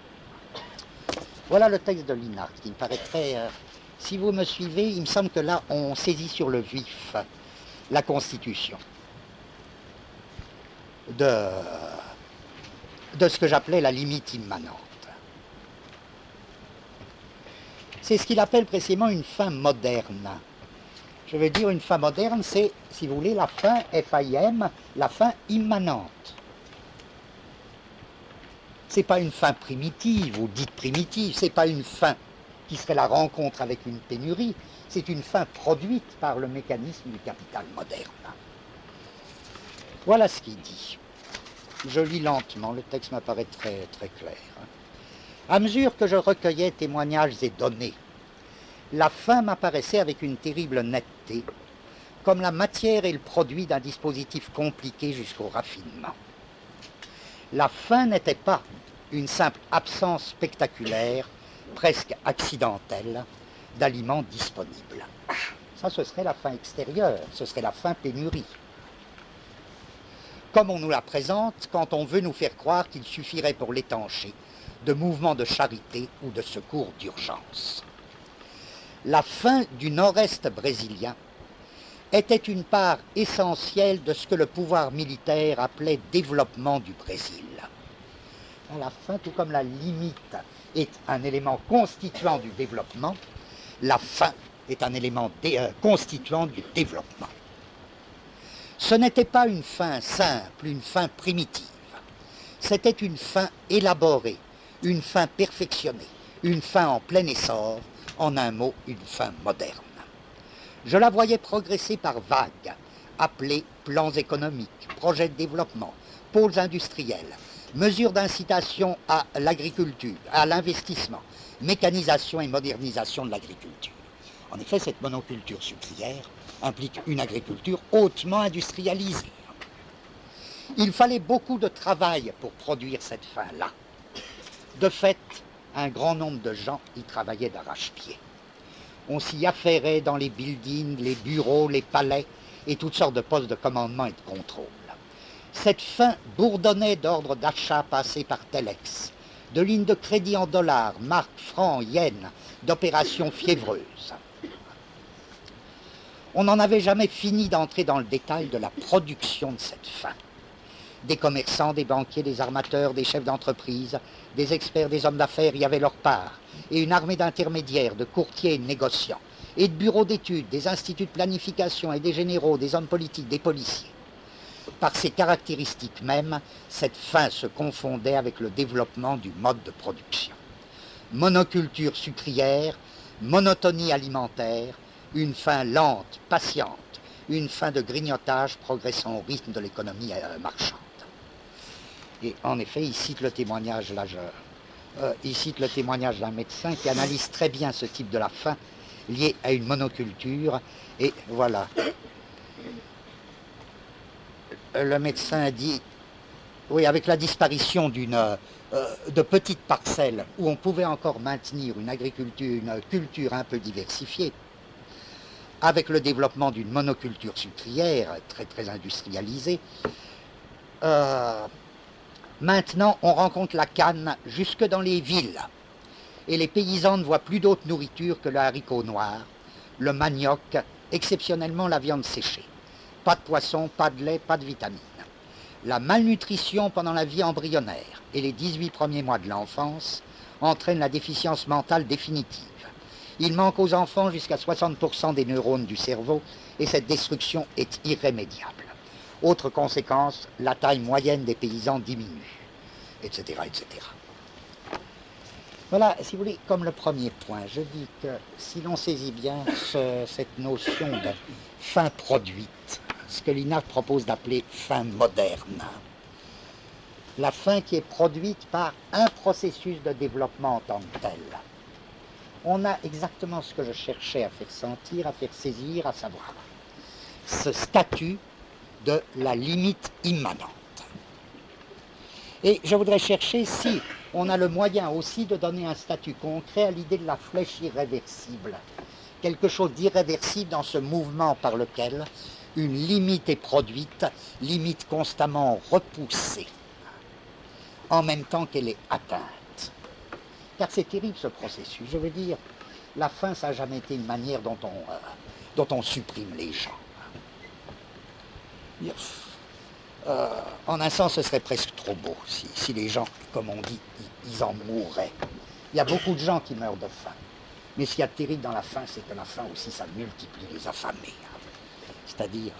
Voilà le texte de Linhart qui me paraît très... si vous me suivez, il me semble que là, on saisit sur le vif la Constitution de ce que j'appelais la limite immanente. C'est ce qu'il appelle précisément une fin moderne. Je veux dire, une fin moderne, c'est, si vous voulez, la fin FIM, la fin immanente. C'est pas une fin primitive ou dite primitive, c'est pas une fin qui serait la rencontre avec une pénurie, c'est une fin produite par le mécanisme du capital moderne. Voilà ce qu'il dit. Je lis lentement, le texte m'apparaît très, très clair. À mesure que je recueillais témoignages et données, la fin m'apparaissait avec une terrible netteté, comme la matière et le produit d'un dispositif compliqué jusqu'au raffinement. La faim n'était pas une simple absence spectaculaire, presque accidentelle, d'aliments disponibles. Ça, ce serait la faim extérieure, ce serait la faim pénurie. Comme on nous la présente quand on veut nous faire croire qu'il suffirait pour l'étancher de mouvements de charité ou de secours d'urgence. La faim du nord-est brésilien était une part essentielle de ce que le pouvoir militaire appelait développement du Brésil. La faim, tout comme la limite, est un élément constituant du développement, la faim est un élément constituant du développement. Ce n'était pas une faim simple, une faim primitive. C'était une faim élaborée, une faim perfectionnée, une faim en plein essor, en un mot, une faim moderne. Je la voyais progresser par vagues, appelées plans économiques, projets de développement, pôles industriels, mesures d'incitation à l'agriculture, à l'investissement, mécanisation et modernisation de l'agriculture. En effet, cette monoculture sucrière implique une agriculture hautement industrialisée. Il fallait beaucoup de travail pour produire cette faim-là. De fait, un grand nombre de gens y travaillaient d'arrache-pied. On s'y affairait dans les buildings, les bureaux, les palais et toutes sortes de postes de commandement et de contrôle. Cette faim bourdonnait d'ordres d'achat passés par Telex, de lignes de crédit en dollars, marques, francs, yens, d'opérations fiévreuses. On n'en avait jamais fini d'entrer dans le détail de la production de cette faim. Des commerçants, des banquiers, des armateurs, des chefs d'entreprise, des experts, des hommes d'affaires y avaient leur part, et une armée d'intermédiaires, de courtiers et de négociants, et de bureaux d'études, des instituts de planification et des généraux, des hommes politiques, des policiers. Par ses caractéristiques mêmes, cette faim se confondait avec le développement du mode de production. Monoculture sucrière, monotonie alimentaire, une faim lente, patiente, une faim de grignotage progressant au rythme de l'économie marchande. Et en effet, il cite le témoignage d'un médecin qui analyse très bien ce type de la faim liée à une monoculture. Et voilà. Le médecin dit, oui, avec la disparition de petites parcelles où on pouvait encore maintenir une culture un peu diversifiée, avec le développement d'une monoculture sucrière très industrialisée, maintenant on rencontre la canne jusque dans les villes et les paysans ne voient plus d'autre nourriture que le haricot noir, le manioc, exceptionnellement la viande séchée. Pas de poisson, pas de lait, pas de vitamines. La malnutrition pendant la vie embryonnaire et les 18 premiers mois de l'enfance entraîne la déficience mentale définitive. Il manque aux enfants jusqu'à 60% des neurones du cerveau et cette destruction est irrémédiable. Autre conséquence, la taille moyenne des paysans diminue, etc., etc. Voilà, si vous voulez, comme le premier point, je dis que si l'on saisit bien cette notion de faim produite, ce que Linhart propose d'appeler faim moderne, la faim qui est produite par un processus de développement en tant que tel, on a exactement ce que je cherchais à faire sentir, à faire saisir, à savoir ce statut de la limite immanente. Et je voudrais chercher si on a le moyen aussi de donner un statut concret à l'idée de la flèche irréversible, quelque chose d'irréversible dans ce mouvement par lequel une limite est produite, limite constamment repoussée, en même temps qu'elle est atteinte. Car c'est terrible ce processus. Je veux dire, la faim, ça n'a jamais été une manière dont on supprime les gens. En un sens, ce serait presque trop beau si les gens, comme on dit, ils en mourraient. Il y a beaucoup de gens qui meurent de faim. Mais ce qu'il y a de terrible dans la faim, c'est que la faim aussi, ça multiplie les affamés. C'est-à-dire,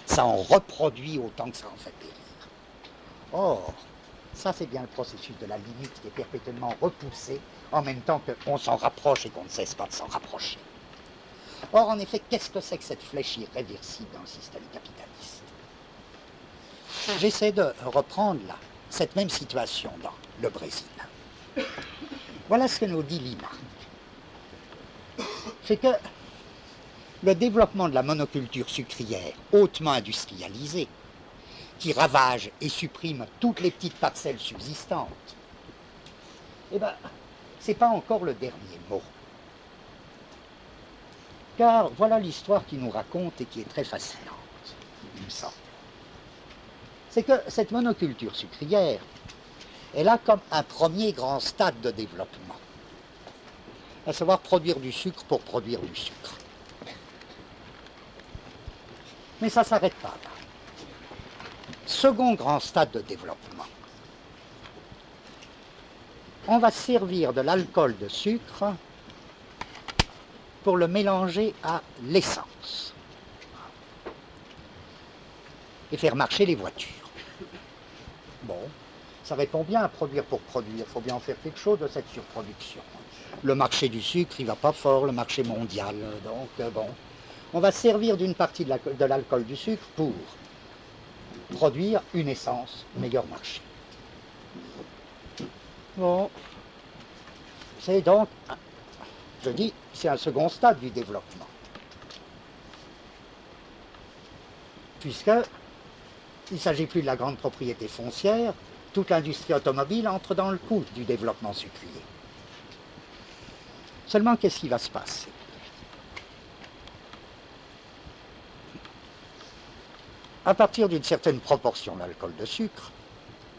ça en reproduit autant que ça en fait périr. Or, ça, c'est bien le processus de la limite qui est perpétuellement repoussé, en même temps qu'on s'en rapproche et qu'on ne cesse pas de s'en rapprocher. Or, en effet, qu'est-ce que c'est que cette flèche irréversible dans le système capitaliste? J'essaie de reprendre là, cette même situation dans le Brésil. Voilà ce que nous dit Lima. C'est que le développement de la monoculture sucrière hautement industrialisée, qui ravage et supprime toutes les petites parcelles subsistantes, eh bien, c'est pas encore le dernier mot. Car voilà l'histoire qui nous raconte et qui est très fascinante, il me semble. C'est que cette monoculture sucrière, elle a comme un premier grand stade de développement, à savoir produire du sucre pour produire du sucre. Mais ça ne s'arrête pas là. Second grand stade de développement, on va servir de l'alcool de sucre pour le mélanger à l'essence et faire marcher les voitures. Bon, ça répond bien à produire pour produire, il faut bien en faire quelque chose de cette surproduction. Le marché du sucre, il ne va pas fort, le marché mondial, donc bon. On va servir d'une partie de l'alcool du sucre pour produire une essence meilleur marché. Bon, c'est donc, je dis, c'est un second stade du développement. Puisque il ne s'agit plus de la grande propriété foncière, toute l'industrie automobile entre dans le coup du développement sucrier. Seulement, qu'est-ce qui va se passer? À partir d'une certaine proportion d'alcool de sucre,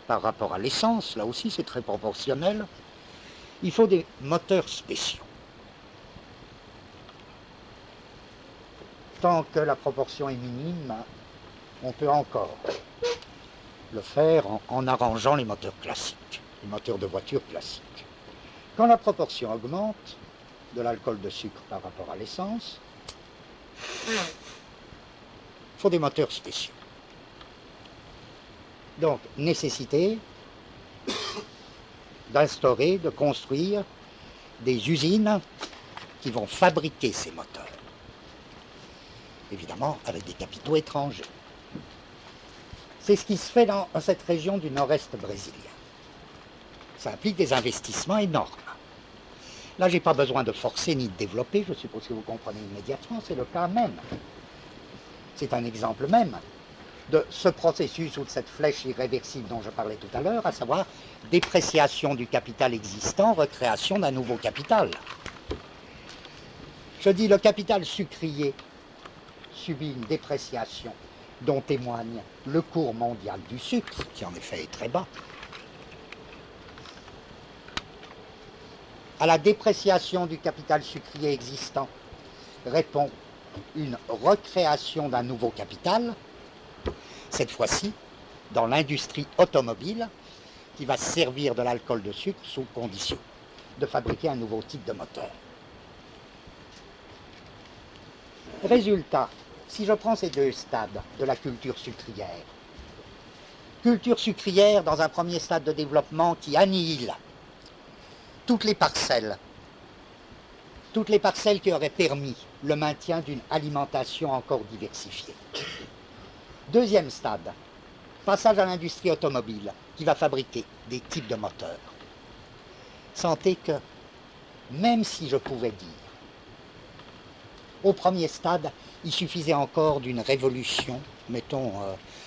par rapport à l'essence, là aussi c'est très proportionnel, il faut des moteurs spéciaux. Tant que la proportion est minime, on peut encore le faire en arrangeant les moteurs classiques, les moteurs de voiture classiques. Quand la proportion augmente de l'alcool de sucre par rapport à l'essence, il faut des moteurs spéciaux. Donc, nécessité d'instaurer, de construire des usines qui vont fabriquer ces moteurs. Évidemment, avec des capitaux étrangers. C'est ce qui se fait dans cette région du nord-est brésilien. Ça implique des investissements énormes. Là, je n'ai pas besoin de forcer ni de développer, je suppose que vous comprenez immédiatement, c'est le cas même. C'est un exemple même de ce processus ou de cette flèche irréversible dont je parlais tout à l'heure, à savoir dépréciation du capital existant, recréation d'un nouveau capital. Je dis le capital sucrier subit une dépréciation dont témoigne le cours mondial du sucre, qui en effet est très bas. À la dépréciation du capital sucrier existant répond une recréation d'un nouveau capital, cette fois-ci dans l'industrie automobile, qui va se servir de l'alcool de sucre sous condition de fabriquer un nouveau type de moteur. Résultat, si je prends ces deux stades de la culture sucrière dans un premier stade de développement qui annihile toutes les parcelles qui auraient permis le maintien d'une alimentation encore diversifiée. Deuxième stade, passage à l'industrie automobile qui va fabriquer des types de moteurs. Sentez que, même si je pouvais dire, au premier stade, il suffisait encore d'une révolution, mettons,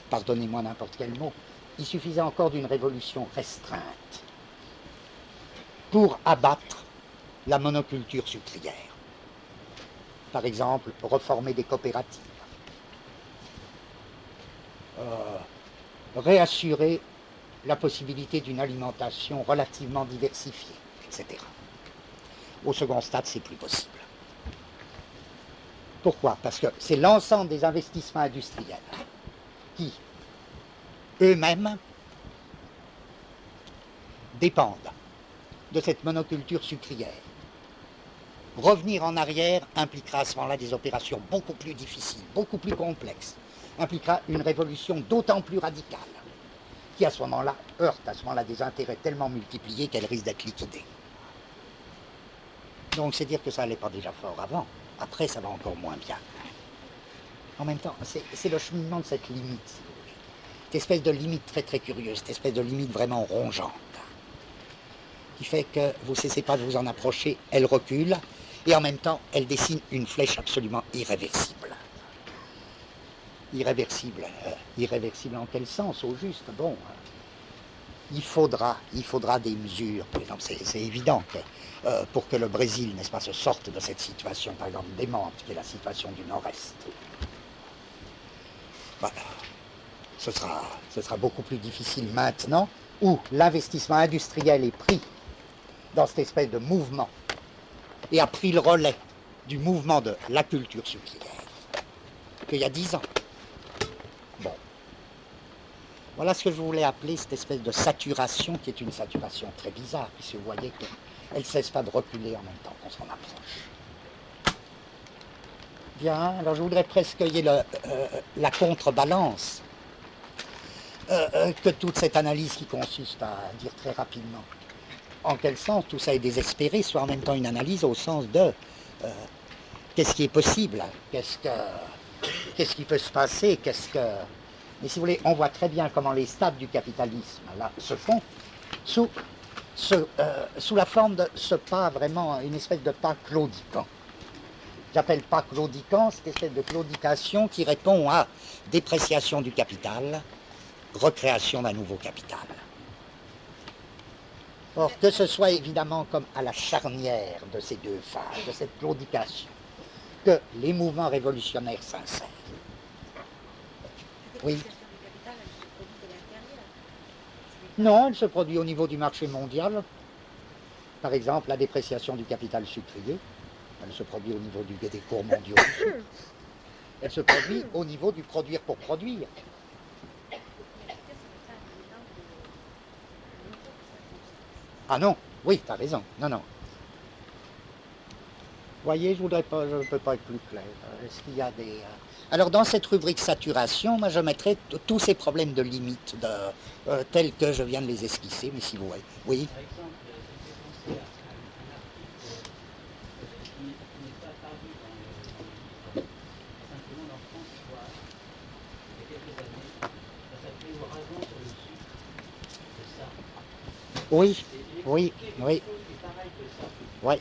pardonnez-moi n'importe quel mot, il suffisait encore d'une révolution restreinte pour abattre la monoculture sucrière. Par exemple, reformer des coopératives, réassurer la possibilité d'une alimentation relativement diversifiée, etc. Au second stade, c'est plus possible. Pourquoi? Parce que c'est l'ensemble des investissements industriels qui, eux-mêmes, dépendent de cette monoculture sucrière. Revenir en arrière impliquera à ce moment-là des opérations beaucoup plus difficiles, beaucoup plus complexes, impliquera une révolution d'autant plus radicale, qui à ce moment-là heurte des intérêts tellement multipliés qu'elle risque d'être liquidée. Donc c'est dire que ça n'allait pas déjà fort avant, après ça va encore moins bien. En même temps, c'est le cheminement de cette limite, si vous voulez. Cette espèce de limite très très curieuse, cette espèce de limite vraiment rongeante, qui fait que vous ne cessez pas de vous en approcher, elle recule, et en même temps, elle dessine une flèche absolument irréversible. Irréversible en quel sens, au juste? Bon, il faudra des mesures, par exemple, c'est évident que pour que le Brésil, n'est-ce pas, se sorte de cette situation, par exemple, démente, qui est la situation du Nord-Est. Voilà. Ce sera beaucoup plus difficile maintenant, où l'investissement industriel est pris dans cette espèce de mouvement et a pris le relais du mouvement de la culture sucrière qu'il y a 10 ans. Bon. Voilà ce que je voulais appeler cette espèce de saturation qui est une saturation très bizarre, puisque vous voyez qu'elle ne cesse pas de reculer en même temps qu'on s'en approche. Bien, alors je voudrais presque qu'il y ait la contrebalance que toute cette analyse qui consiste à dire très rapidement en quel sens tout ça est désespéré, soit en même temps une analyse au sens de qu'est-ce qui est possible, qu'est-ce qui peut se passer, Mais si vous voulez, on voit très bien comment les stades du capitalisme là, se font sous la forme de ce pas vraiment, une espèce de pas claudiquant. J'appelle pas claudiquant cette espèce de claudication qui répond à dépréciation du capital, recréation d'un nouveau capital. Or, que ce soit évidemment comme à la charnière de ces deux phases, de cette claudication, que les mouvements révolutionnaires s'insèrent. Oui. Non, elle se produit au niveau du marché mondial. Par exemple, la dépréciation du capital sucrier, elle se produit au niveau des cours mondiaux du sucre. Elle se produit au niveau du produire pour produire. Ah non, oui, tu as raison. Non, non. Vous voyez, je ne peux pas être plus clair. Est-ce qu'il y a des... Alors, dans cette rubrique saturation, moi, je mettrais tous ces problèmes de limite tels que je viens de les esquisser, mais si vous voyez. Oui. Par exemple, j'ai pensé à un article qui n'est pas paru dans le simplement dans France Soir, il y a quelques années. Ça s'appelait Oraison sur le sucre. C'est ça. Oui, Et oui, oui. quelque chose qui est pareil que ça. Oui.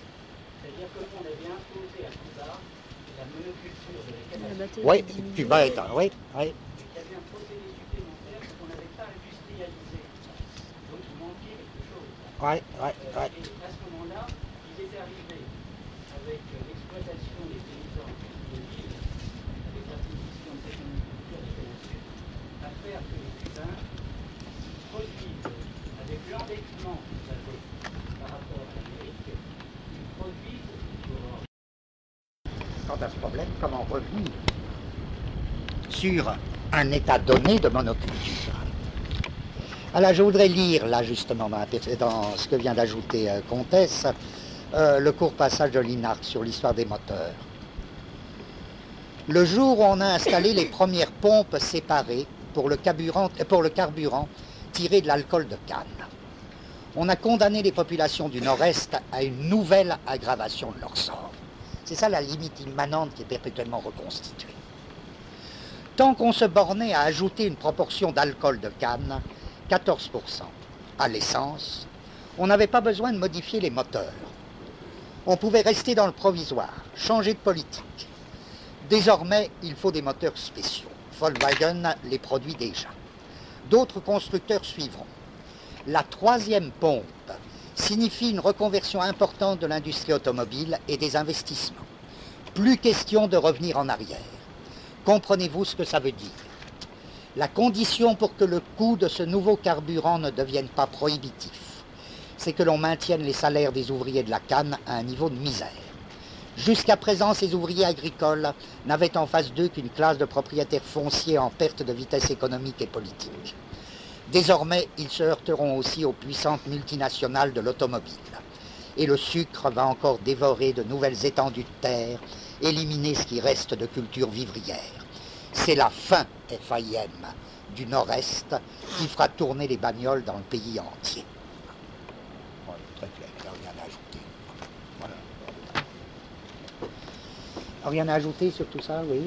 C'est-à-dire qu'on avait imposé à Cuba la monoculture de l'école. Oui, Cuba est un... Oui, oui. Et qu'il y avait un procédé supplémentaire qu'on n'avait pas industrialisé. Donc il manquait quelque chose. Oui, oui, oui. Et à ce moment-là, ils étaient arrivés avec l'exploitation des paysans de l'île, avec l'acquisition de cette monoculture des cannes à sucre, à faire que les Cubains produisent, avec l'endettement qu'ils avaient par rapport à l'Amérique, ils produisent pour... Quant à ce problème, comment revenir sur un état donné de monoculture? Alors, je voudrais lire, là, justement, dans ce que vient d'ajouter Comtesse, le court passage de Linhart sur l'histoire des moteurs. Le jour où on a installé les premières pompes séparées pour le carburant tiré de l'alcool de canne, on a condamné les populations du Nord-Est à une nouvelle aggravation de leur sort. C'est ça la limite immanente qui est perpétuellement reconstituée. Tant qu'on se bornait à ajouter une proportion d'alcool de canne, 14%, à l'essence, on n'avait pas besoin de modifier les moteurs. On pouvait rester dans le provisoire, changer de politique. Désormais, il faut des moteurs spéciaux. Volkswagen les produit déjà. D'autres constructeurs suivront. La troisième pompe signifie une reconversion importante de l'industrie automobile et des investissements. Plus question de revenir en arrière. Comprenez-vous ce que ça veut dire? La condition pour que le coût de ce nouveau carburant ne devienne pas prohibitif, c'est que l'on maintienne les salaires des ouvriers de la canne à un niveau de misère. Jusqu'à présent, ces ouvriers agricoles n'avaient en face d'eux qu'une classe de propriétaires fonciers en perte de vitesse économique et politique. Désormais, ils se heurteront aussi aux puissantes multinationales de l'automobile. Et le sucre va encore dévorer de nouvelles étendues de terre, éliminer ce qui reste de culture vivrière. C'est la fin, FAIM, du Nord-Est qui fera tourner les bagnoles dans le pays entier. Bon, très clair, il n'y a rien à ajouter. Voilà. Rien à ajouter sur tout ça, oui.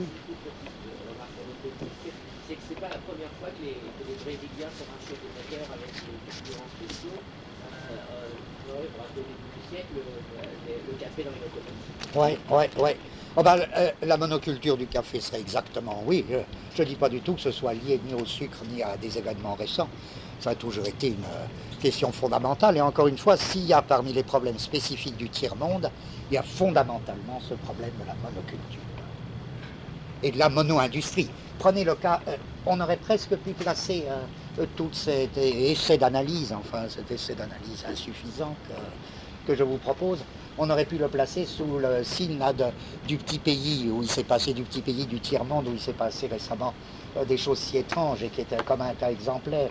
C'est que c'est pas la première fois que les Brésiliens se rachètent des moteurs avec des carburants spéciaux. Pour rappeler au début du siècle, le café dans les locomotives. Oui. Oh ben, la monoculture du café serait exactement, oui. Je ne dis pas du tout que ce soit lié ni au sucre ni à des événements récents. Ça a toujours été une question fondamentale. Et encore une fois, s'il y a parmi les problèmes spécifiques du tiers-monde, il y a fondamentalement ce problème de la monoculture et de la mono-industrie. Prenez le cas, on aurait presque pu placer tout cet essai d'analyse, enfin cet essai d'analyse insuffisant que je vous propose, on aurait pu le placer sous le signe là, du petit pays où il s'est passé, du petit pays du tiers-monde où il s'est passé récemment des choses si étranges et qui étaient comme un cas exemplaire,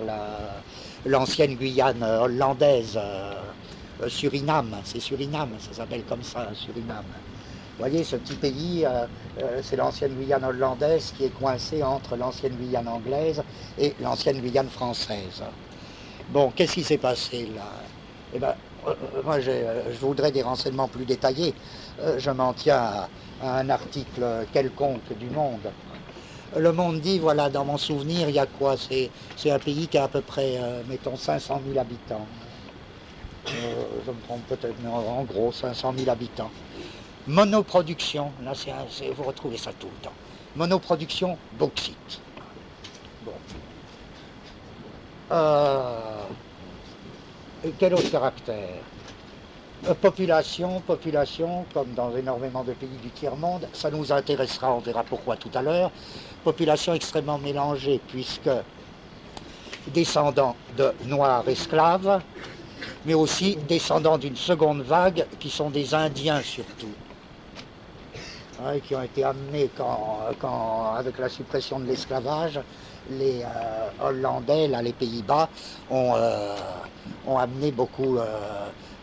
l'ancienne Guyane hollandaise, Suriname, c'est Suriname, ça s'appelle comme ça, Suriname. Vous voyez, ce petit pays, c'est l'ancienne Guyane hollandaise qui est coincée entre l'ancienne Guyane anglaise et l'ancienne Guyane française. Bon, qu'est-ce qui s'est passé là? Eh ben, moi, je voudrais des renseignements plus détaillés. Je m'en tiens à un article quelconque du Monde. Le Monde dit, voilà, dans mon souvenir, il y a quoi? C'est un pays qui a à peu près, mettons, 500 000 habitants. Je me trompe peut-être, mais en gros, 500 000 habitants. Monoproduction, là, vous retrouvez ça tout le temps. Monoproduction, bauxite. Bon. Quel autre caractère? Population, comme dans énormément de pays du tiers-monde, ça nous intéressera, on verra pourquoi tout à l'heure. Population extrêmement mélangée, puisque descendants de Noirs esclaves, mais aussi descendants d'une seconde vague qui sont des Indiens surtout, hein, qui ont été amenés avec la suppression de l'esclavage, les Hollandais, là, les Pays-Bas, ont amené beaucoup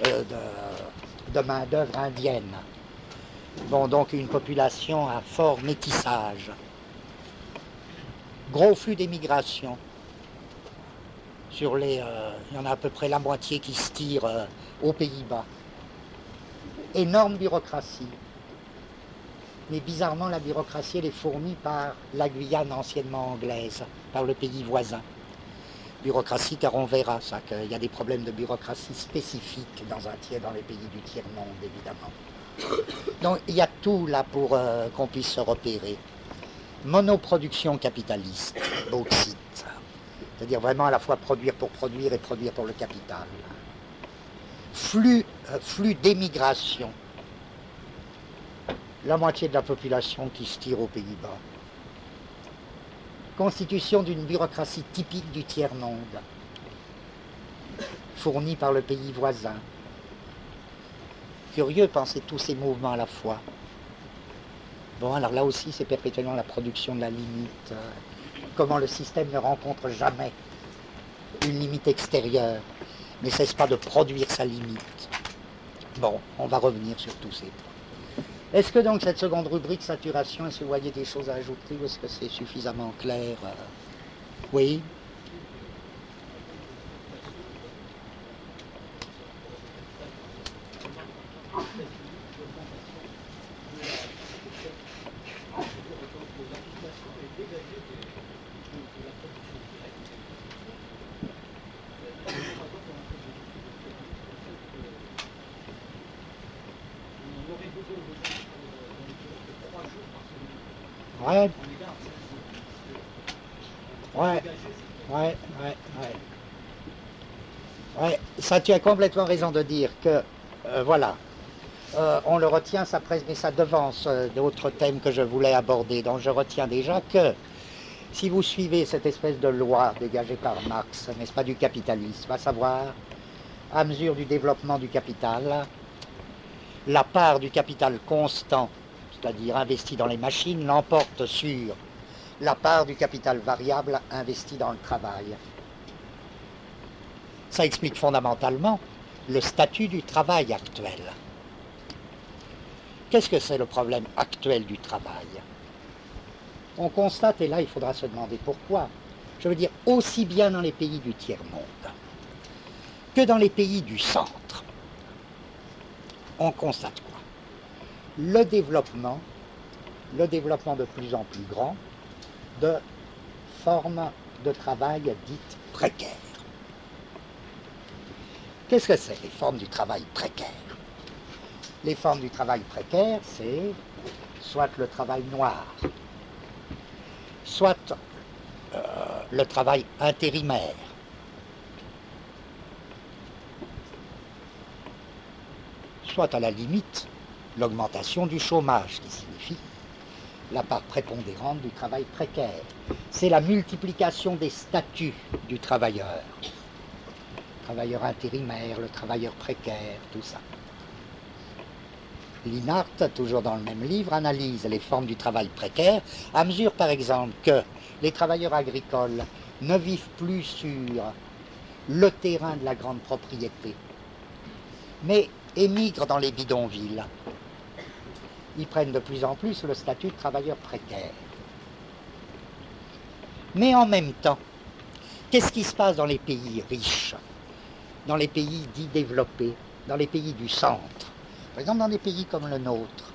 de main-d'œuvre indienne. Bon, donc une population à fort métissage. Gros flux d'émigration. Il y en a à peu près la moitié qui se tire aux Pays-Bas. Énorme bureaucratie. Mais bizarrement, la bureaucratie, elle est fournie par la Guyane anciennement anglaise, par le pays voisin. Bureaucratie, car on verra ça, qu'il y a des problèmes de bureaucratie spécifiques dans les pays du tiers-monde, évidemment. Donc, il y a tout là pour qu'on puisse se repérer. Monoproduction capitaliste, bauxite. C'est-à-dire vraiment à la fois produire pour produire et produire pour le capital. Flux d'émigration. La moitié de la population qui se tire aux Pays-Bas. Constitution d'une bureaucratie typique du tiers-monde, fournie par le pays voisin. Curieux de penser tous ces mouvements à la fois. Bon, alors là aussi, c'est perpétuellement la production de la limite. Comment le système ne rencontre jamais une limite extérieure, ne cesse pas de produire sa limite. Bon, on va revenir sur tous ces points. Est-ce que donc cette seconde rubrique, saturation, est-ce que vous voyez des choses à ajouter ou est-ce que c'est suffisamment clair? Oui. Ouais. Ouais, ça tu as complètement raison de dire que, voilà, on le retient, mais ça devance d'autres thèmes que je voulais aborder. Donc je retiens déjà que, si vous suivez cette espèce de loi dégagée par Marx, n'est-ce pas, du capitalisme, à savoir, à mesure du développement du capital, la part du capital constant, c'est-à-dire investi dans les machines, l'emporte sur la part du capital variable investi dans le travail. Ça explique fondamentalement le statut du travail actuel. Qu'est-ce que c'est le problème actuel du travail? On constate, et là il faudra se demander pourquoi, je veux dire aussi bien dans les pays du tiers-monde que dans les pays du centre, on constate quoi? Le développement de plus en plus grand de formes de travail dites précaires. Qu'est-ce que c'est, les formes du travail précaire? Les formes du travail précaire, c'est soit le travail noir, soit le travail intérimaire, soit à la limite l'augmentation du chômage, qui signifie la part prépondérante du travail précaire. C'est la multiplication des statuts du travailleur. Le travailleur intérimaire, le travailleur précaire, tout ça. Linhart, toujours dans le même livre, analyse les formes du travail précaire à mesure, par exemple, que les travailleurs agricoles ne vivent plus sur le terrain de la grande propriété, mais émigrent dans les bidonvilles. Ils prennent de plus en plus le statut de travailleur précaire. Mais en même temps, qu'est-ce qui se passe dans les pays riches, dans les pays dits développés, dans les pays du centre? Par exemple, dans des pays comme le nôtre,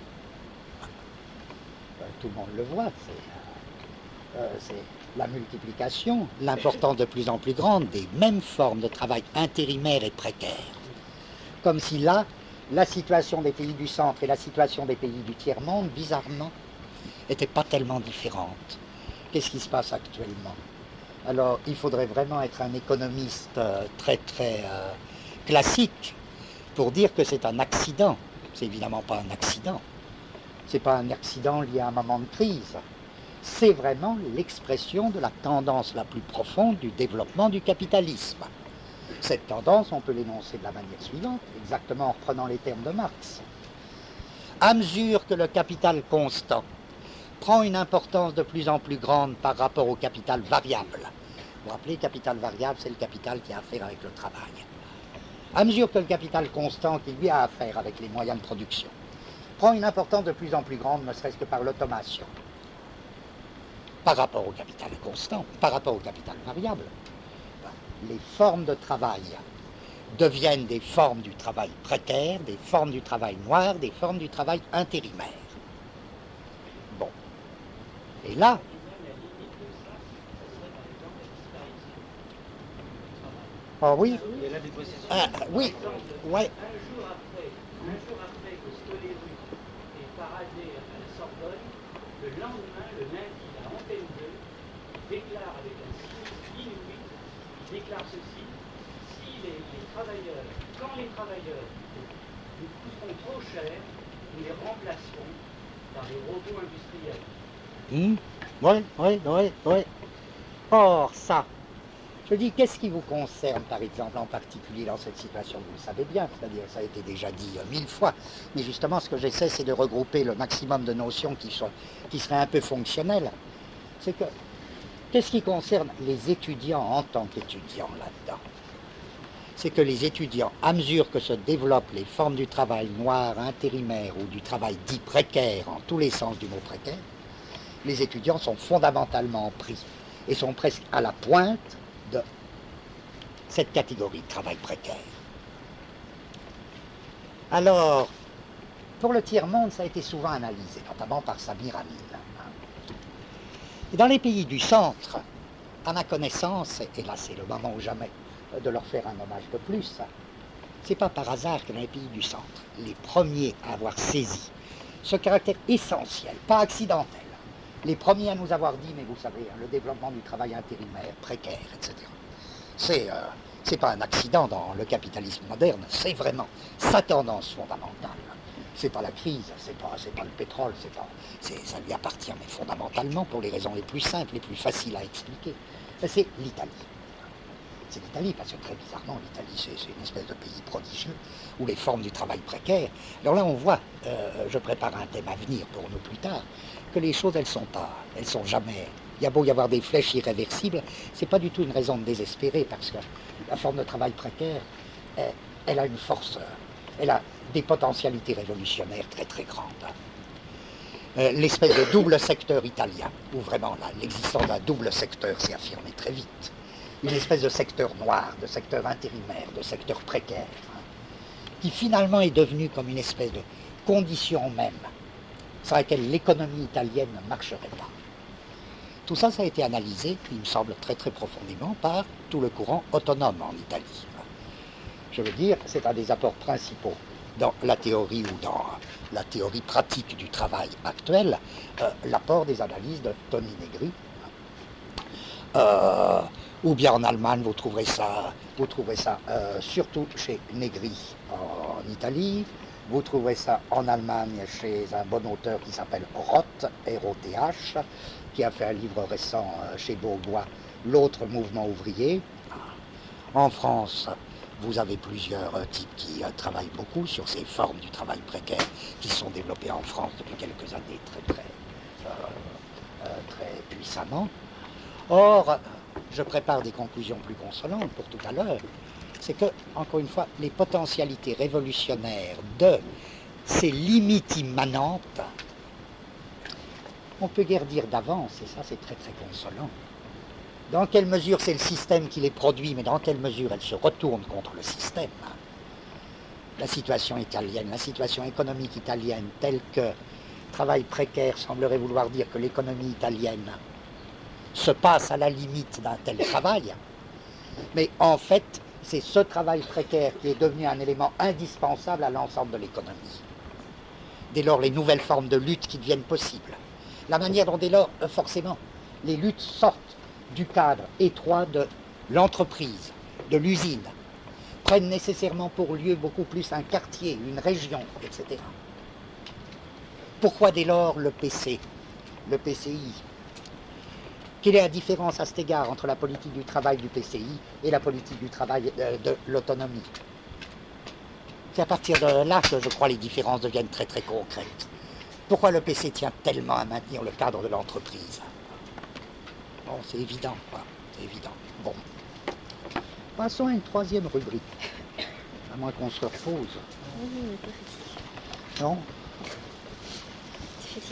tout le monde le voit, c'est la multiplication, l'importance de plus en plus grande des mêmes formes de travail intérimaire et précaire. Comme si là, la situation des pays du centre et la situation des pays du tiers-monde, bizarrement, n'étaient pas tellement différentes. Qu'est-ce qui se passe actuellement? Alors, il faudrait vraiment être un économiste très classique pour dire que c'est un accident. C'est évidemment pas un accident. C'est pas un accident lié à un moment de crise. c'est vraiment l'expression de la tendance la plus profonde du développement du capitalisme. Cette tendance, on peut l'énoncer de la manière suivante, exactement en reprenant les termes de Marx. À mesure que le capital constant prend une importance de plus en plus grande par rapport au capital variable, vous vous rappelez, capital variable, c'est le capital qui a affaire avec le travail. À mesure que le capital constant qui lui a affaire avec les moyens de production prend une importance de plus en plus grande, ne serait-ce que par l'automation, par rapport au capital constant, par rapport au capital variable, les formes de travail deviennent des formes du travail précaire, des formes du travail noir, des formes du travail intérimaire. Bon. Et là, oh oui, oui, ouais. Un jour après que Stoléru est paradé à la Sorbonne, le lendemain, le lundi, à Antenne 2, il déclare avec un signe inouï, il déclare ceci: si les travailleurs, quand les travailleurs nous coûteront trop cher, nous les remplacerons par des robots industriels. Oui. Or, ça, je dis, qu'est-ce qui vous concerne, par exemple, en particulier dans cette situation? Vous le savez bien, c'est-à-dire, ça a été déjà dit 1000 fois, mais justement, ce que j'essaie, c'est de regrouper le maximum de notions qui seraient un peu fonctionnelles. C'est que, qu'est-ce qui concerne les étudiants en tant qu'étudiants là-dedans? C'est que les étudiants, à mesure que se développent les formes du travail noir, intérimaire ou du travail dit précaire, en tous les sens du mot précaire, les étudiants sont fondamentalement pris et sont presque à la pointe de cette catégorie de travail précaire. Alors, pour le tiers-monde, ça a été souvent analysé, notamment par Samir Amin. Et dans les pays du centre, à ma connaissance, et là c'est le moment ou jamais de leur faire un hommage de plus, c'est pas par hasard que dans les pays du centre, les premiers à avoir saisi ce caractère essentiel, pas accidentel, les premiers à nous avoir dit, mais vous savez, le développement du travail intérimaire, précaire, etc. C'est pas un accident dans le capitalisme moderne, c'est vraiment sa tendance fondamentale. C'est pas la crise, c'est pas le pétrole, ça lui appartient, mais fondamentalement, pour les raisons les plus simples, les plus faciles à expliquer, c'est l'Italie. C'est l'Italie, parce que très bizarrement, l'Italie, c'est une espèce de pays prodigieux, où les formes du travail précaire. Alors là, on voit, je prépare un thème à venir pour nous plus tard, que les choses, elles sont jamais. Il y a beau y avoir des flèches irréversibles, c'est pas du tout une raison de désespérer, parce que la forme de travail précaire, elle a une force, elle a des potentialités révolutionnaires très très grandes. L'espèce de double secteur italien, où vraiment l'existence d'un double secteur s'est affirmée très vite. Une espèce de secteur noir, de secteur intérimaire, de secteur précaire, qui finalement est devenu comme une espèce de condition même, sans laquelle l'économie italienne ne marcherait pas. Tout ça, ça a été analysé, il me semble, très très profondément par tout le courant autonome en Italie. Je veux dire, c'est un des apports principaux dans la théorie ou dans la théorie pratique du travail actuel, l'apport des analyses de Tony Negri. Ou bien en Allemagne, vous trouverez ça surtout chez Negri en Italie. Vous trouverez ça en Allemagne chez un bon auteur qui s'appelle Roth, R-O-T-H, qui a fait un livre récent chez Bourgois, L'autre mouvement ouvrier. En France, vous avez plusieurs types qui travaillent beaucoup sur ces formes du travail précaire qui sont développées en France depuis quelques années très puissamment. Or, je prépare des conclusions plus consolantes pour tout à l'heure. C'est que, encore une fois, les potentialités révolutionnaires de ces limites immanentes, on peut guère dire d'avance, et ça c'est très très consolant. Dans quelle mesure c'est le système qui les produit, mais dans quelle mesure elles se retournent contre le système. La situation italienne, la situation économique italienne, telle que travail précaire semblerait vouloir dire que l'économie italienne se passe à la limite d'un tel travail, mais en fait, c'est ce travail précaire qui est devenu un élément indispensable à l'ensemble de l'économie. Dès lors, les nouvelles formes de lutte qui deviennent possibles. La manière dont, dès lors, forcément, les luttes sortent du cadre étroit de l'entreprise, de l'usine, prennent nécessairement pour lieu beaucoup plus un quartier, une région, etc. Pourquoi dès lors le PC, le PCI, Quelle est la différence à cet égard entre la politique du travail du PCI et la politique du travail de l'autonomie? C'est à partir de là que je crois les différences deviennent très très concrètes. Pourquoi le PC tient tellement à maintenir le cadre de l'entreprise? Bon, c'est évident, quoi. C'est évident. Bon. Passons à une troisième rubrique. À moins qu'on se repose. Non?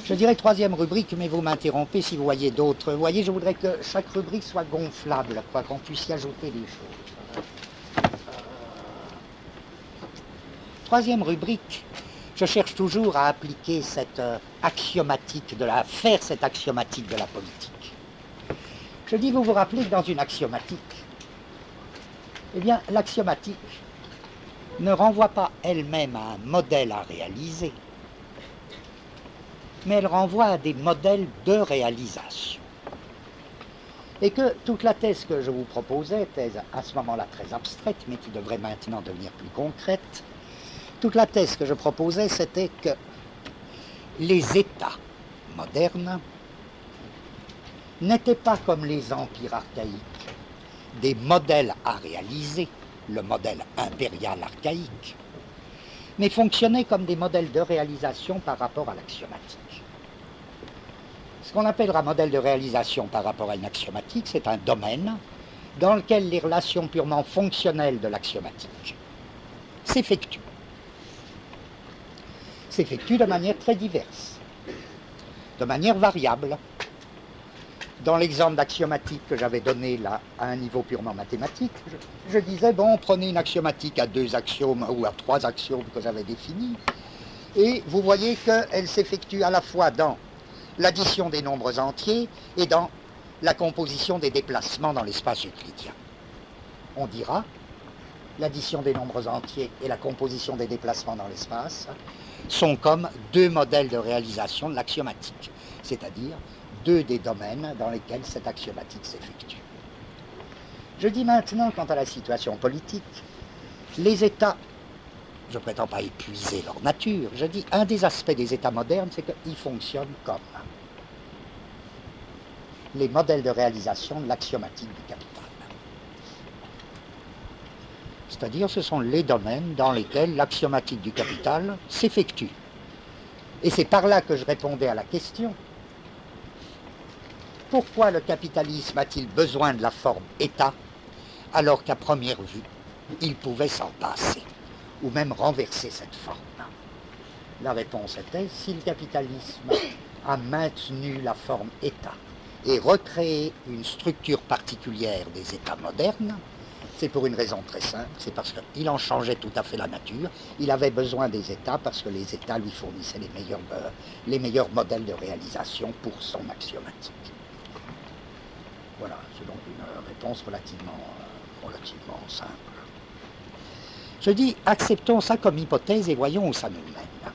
Je dirais troisième rubrique, mais vous m'interrompez si vous voyez d'autres. Vous voyez, je voudrais que chaque rubrique soit gonflable, quoi, qu'on puisse y ajouter des choses. Troisième rubrique, je cherche toujours à appliquer cette axiomatique faire cette axiomatique de la politique. Je dis, vous vous rappelez que dans une axiomatique, eh bien, l'axiomatique ne renvoie pas elle-même à un modèle à réaliser, mais elle renvoie à des modèles de réalisation. Et que toute la thèse que je vous proposais, thèse à ce moment-là très abstraite, mais qui devrait maintenant devenir plus concrète, toute la thèse que je proposais, c'était que les États modernes n'étaient pas comme les empires archaïques, des modèles à réaliser, le modèle impérial archaïque, mais fonctionnaient comme des modèles de réalisation par rapport à l'axiomatique. Ce qu'on appellera modèle de réalisation par rapport à une axiomatique, c'est un domaine dans lequel les relations purement fonctionnelles de l'axiomatique s'effectuent. S'effectuent de manière très diverse, de manière variable. Dans l'exemple d'axiomatique que j'avais donné là, à un niveau purement mathématique, je disais, bon, prenez une axiomatique à 2 axiomes ou à 3 axiomes que j'avais définis, et vous voyez qu'elle s'effectue à la fois dans l'addition des nombres entiers et dans la composition des déplacements dans l'espace euclidien. On dira, l'addition des nombres entiers et la composition des déplacements dans l'espace sont comme 2 modèles de réalisation de l'axiomatique, c'est-à-dire 2 des domaines dans lesquels cette axiomatique s'effectue. Je dis maintenant, quant à la situation politique, les États, je ne prétends pas épuiser leur nature, je dis un des aspects des États modernes, c'est qu'ils fonctionnent comme les modèles de réalisation de l'axiomatique du capital. C'est-à-dire, ce sont les domaines dans lesquels l'axiomatique du capital s'effectue. Et c'est par là que je répondais à la question: pourquoi le capitalisme a-t-il besoin de la forme État, alors qu'à première vue, il pouvait s'en passer, ou même renverser cette forme? La réponse était, si le capitalisme a maintenu la forme État et recréé une structure particulière des États modernes, c'est pour une raison très simple, c'est parce qu'il en changeait tout à fait la nature. Il avait besoin des États parce que les États lui fournissaient les meilleurs modèles de réalisation pour son axiomatique. Voilà, c'est donc une réponse relativement simple. Je dis, acceptons ça comme hypothèse et voyons où ça nous mène.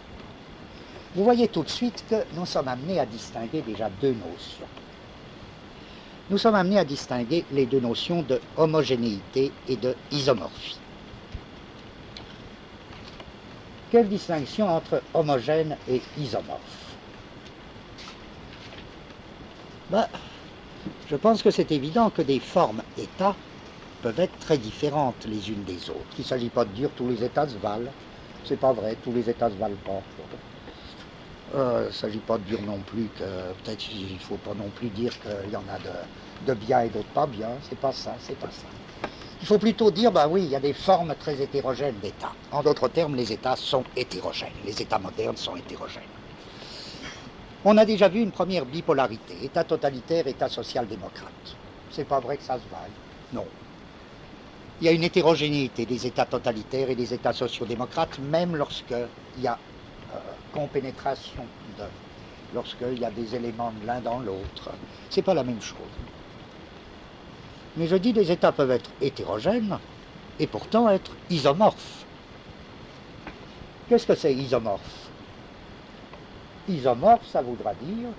Vous voyez tout de suite que nous sommes amenés à distinguer déjà 2 notions. Nous sommes amenés à distinguer les 2 notions de homogénéité et de isomorphie. Quelle distinction entre homogène et isomorphe? Je pense que c'est évident que des formes États peuvent être très différentes les unes des autres. Il ne s'agit pas de dire tous les États se valent. C'est pas vrai, tous les États se valent pas. Il ne s'agit pas de dire non plus que, peut-être il ne faut pas non plus dire qu'il y en a de bien et d'autres pas bien. C'est pas ça, c'est pas ça. Il faut plutôt dire, ben oui, il y a des formes très hétérogènes d'États. En d'autres termes, les États sont hétérogènes. Les États modernes sont hétérogènes. On a déjà vu une première bipolarité, État totalitaire, État social-démocrate. C'est pas vrai que ça se vaille, non. Il y a une hétérogénéité des États totalitaires et des États sociaux-démocrates, même lorsqu'il y a compénétration lorsqu'il y a des éléments de l'un dans l'autre. C'est pas la même chose. Mais je dis, les États peuvent être hétérogènes et pourtant être isomorphes. Qu'est-ce que c'est isomorphe? Isomorphe, ça voudra dire,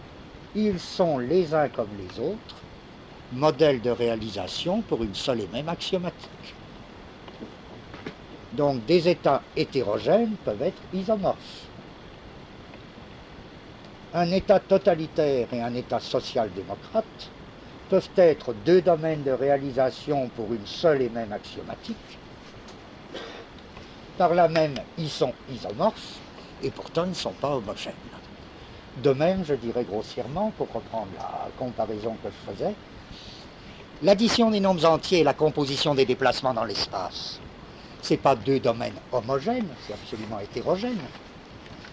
ils sont les uns comme les autres, modèles de réalisation pour une seule et même axiomatique. Donc des États hétérogènes peuvent être isomorphes. Un État totalitaire et un État social-démocrate peuvent être deux domaines de réalisation pour une seule et même axiomatique. Par là même, ils sont isomorphes, et pourtant ils ne sont pas homogènes. De même, je dirais grossièrement, pour reprendre la comparaison que je faisais, l'addition des nombres entiers et la composition des déplacements dans l'espace, ce n'est pas deux domaines homogènes, c'est absolument hétérogène.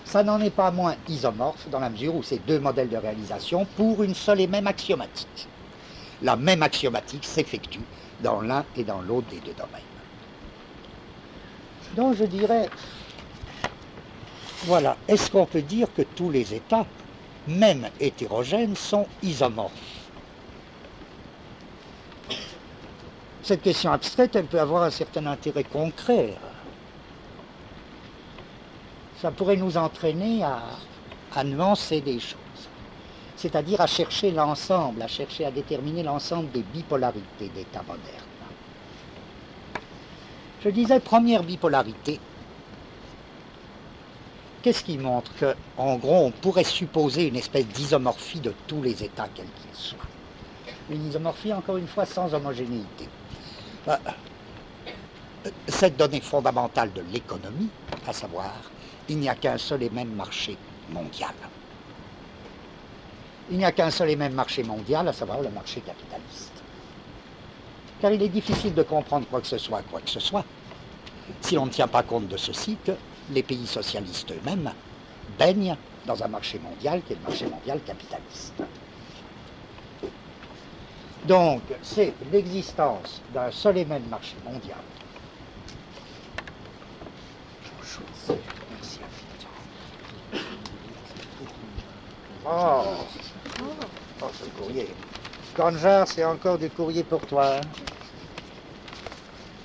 Ça n'en est pas moins isomorphe dans la mesure où c'est deux modèles de réalisation pour une seule et même axiomatique. La même axiomatique s'effectue dans l'un et dans l'autre des deux domaines. Donc je dirais, voilà, est-ce qu'on peut dire que tous les états, même hétérogènes, sont isomorphes? Cette question abstraite, elle peut avoir un certain intérêt concret. Ça pourrait nous entraîner à nuancer des choses, c'est-à-dire à chercher l'ensemble, à chercher à déterminer l'ensemble des bipolarités d'états modernes. Je disais, première bipolarité, qu'est-ce qui montre qu'en gros, on pourrait supposer une espèce d'isomorphie de tous les états, quels qu'ils soient. Une isomorphie, encore une fois, sans homogénéité. Cette donnée fondamentale de l'économie, à savoir, il n'y a qu'un seul et même marché mondial. Il n'y a qu'un seul et même marché mondial, à savoir le marché capitaliste. Car il est difficile de comprendre quoi que ce soit, si on ne tient pas compte de ceci, que les pays socialistes eux-mêmes baignent dans un marché mondial qui est le marché mondial capitaliste. Donc, c'est l'existence d'un seul et même marché mondial. Merci infiniment. Oh, ce courrier. Kanjar, c'est encore du courrier pour toi. Hein?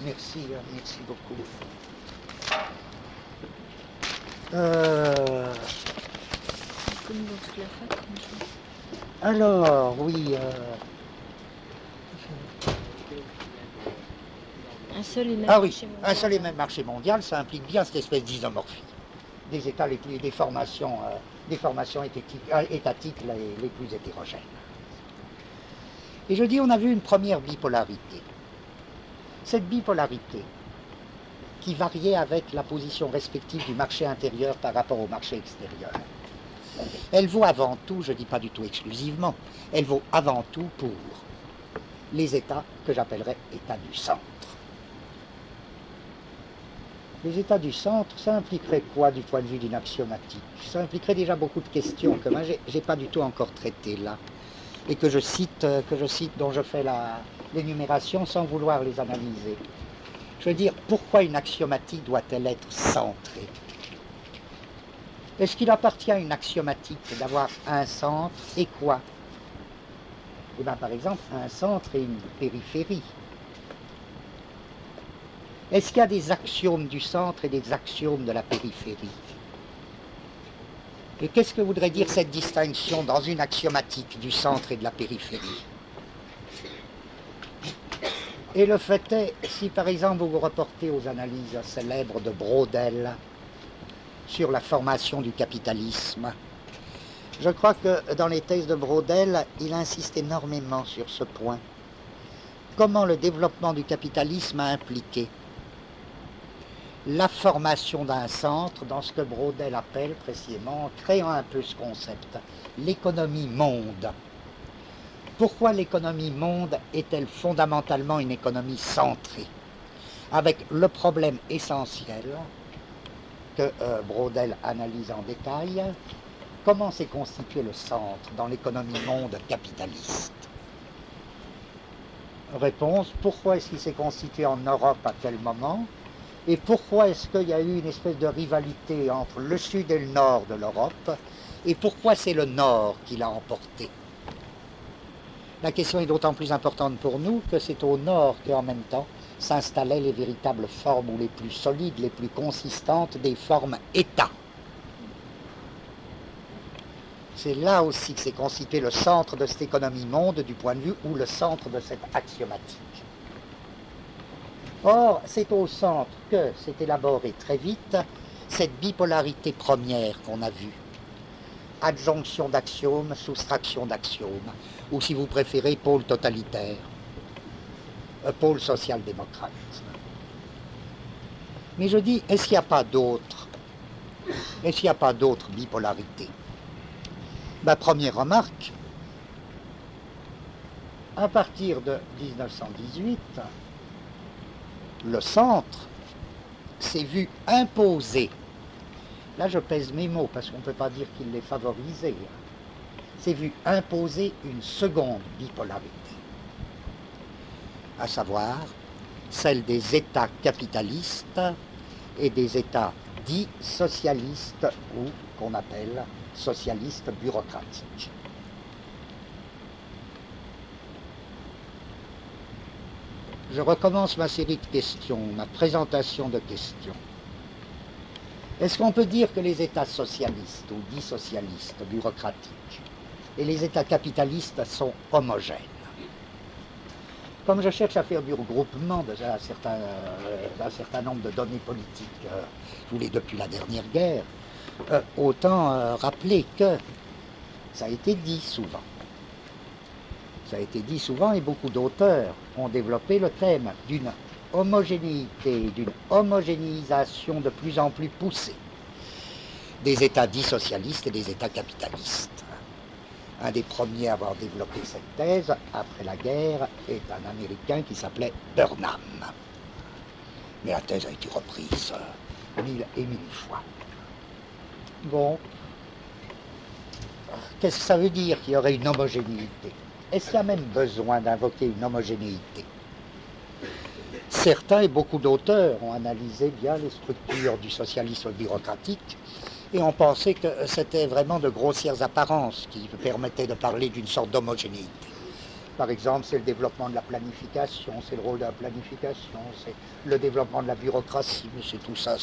Merci beaucoup. Alors, oui. Un seul et même marché mondial. Un seul et même marché mondial, ça implique bien cette espèce d'isomorphie des états des formations étatiques les plus hétérogènes. Et je dis, on a vu une première bipolarité. Cette bipolarité, qui variait avec la position respective du marché intérieur par rapport au marché extérieur, elle vaut avant tout, je ne dis pas du tout exclusivement, elle vaut avant tout pour les états que j'appellerais états du centre. Les états du centre, ça impliquerait quoi du point de vue d'une axiomatique? Ça impliquerait déjà beaucoup de questions que moi j'ai pas du tout encore traitées là, et que je cite, dont je fais l'énumération sans vouloir les analyser. Je veux dire, pourquoi une axiomatique doit-elle être centrée? Est-ce qu'il appartient à une axiomatique d'avoir un centre et quoi? Eh bien, par exemple, un centre et une périphérie. Est-ce qu'il y a des axiomes du centre et des axiomes de la périphérie? Et qu'est-ce que voudrait dire cette distinction dans une axiomatique du centre et de la périphérie? Et le fait est, si par exemple vous vous reportez aux analyses célèbres de Braudel sur la formation du capitalisme, je crois que dans les thèses de Braudel, il insiste énormément sur ce point. Comment le développement du capitalisme a impliqué la formation d'un centre dans ce que Braudel appelle précisément, en créant un peu ce concept, l'économie monde. Pourquoi l'économie monde est-elle fondamentalement une économie centrée? Avec le problème essentiel que Braudel analyse en détail, comment s'est constitué le centre dans l'économie monde capitaliste? Réponse, pourquoi est-ce qu'il s'est constitué en Europe à quel moment? Et pourquoi est-ce qu'il y a eu une espèce de rivalité entre le sud et le nord de l'Europe? Et pourquoi c'est le nord qui l'a emporté? La question est d'autant plus importante pour nous que c'est au nord qu'en même temps s'installaient les véritables formes, ou les plus solides, les plus consistantes des formes État. C'est là aussi que s'est constitué le centre de cette économie monde du point de vue, ou le centre de cette axiomatique. Or, c'est au centre que s'est élaborée très vite cette bipolarité première qu'on a vue. adjonction d'axiomes, soustraction d'axiomes, ou si vous préférez, pôle totalitaire, pôle social-démocrate. Mais je dis, est-ce qu'il n'y a pas d'autres? Est-ce qu'il n'y a pas d'autres bipolarités? Ma première remarque, à partir de 1918, le centre s'est vu imposer, là je pèse mes mots parce qu'on ne peut pas dire qu'il l'ait favorisé, s'est vu imposer une seconde bipolarité, à savoir celle des États capitalistes et des États dits socialistes ou qu'on appelle socialistes bureaucratiques. Je recommence ma série de questions, ma présentation de questions. Est-ce qu'on peut dire que les États socialistes ou dits socialistes bureaucratiques et les États capitalistes sont homogènes? Comme je cherche à faire du regroupement d'un certain nombre de données politiques, je voulais depuis la dernière guerre, autant rappeler que ça a été dit souvent. Ça a été dit souvent et beaucoup d'auteurs ont développé le thème d'une homogénéité, d'une homogénéisation de plus en plus poussée des États dits socialistes et des États capitalistes. Un des premiers à avoir développé cette thèse après la guerre est un Américain qui s'appelait Burnham. Mais la thèse a été reprise 1000 et 1000 fois. Bon, qu'est-ce que ça veut dire qu'il y aurait une homogénéité? Est-ce qu'il y a même besoin d'invoquer une homogénéité? Certains et beaucoup d'auteurs ont analysé bien les structures du socialisme bureaucratique et ont pensé que c'était vraiment de grossières apparences qui permettaient de parler d'une sorte d'homogénéité. Par exemple, c'est le développement de la planification, c'est le rôle de la planification, c'est le développement de la bureaucratie, mais c'est tout ça,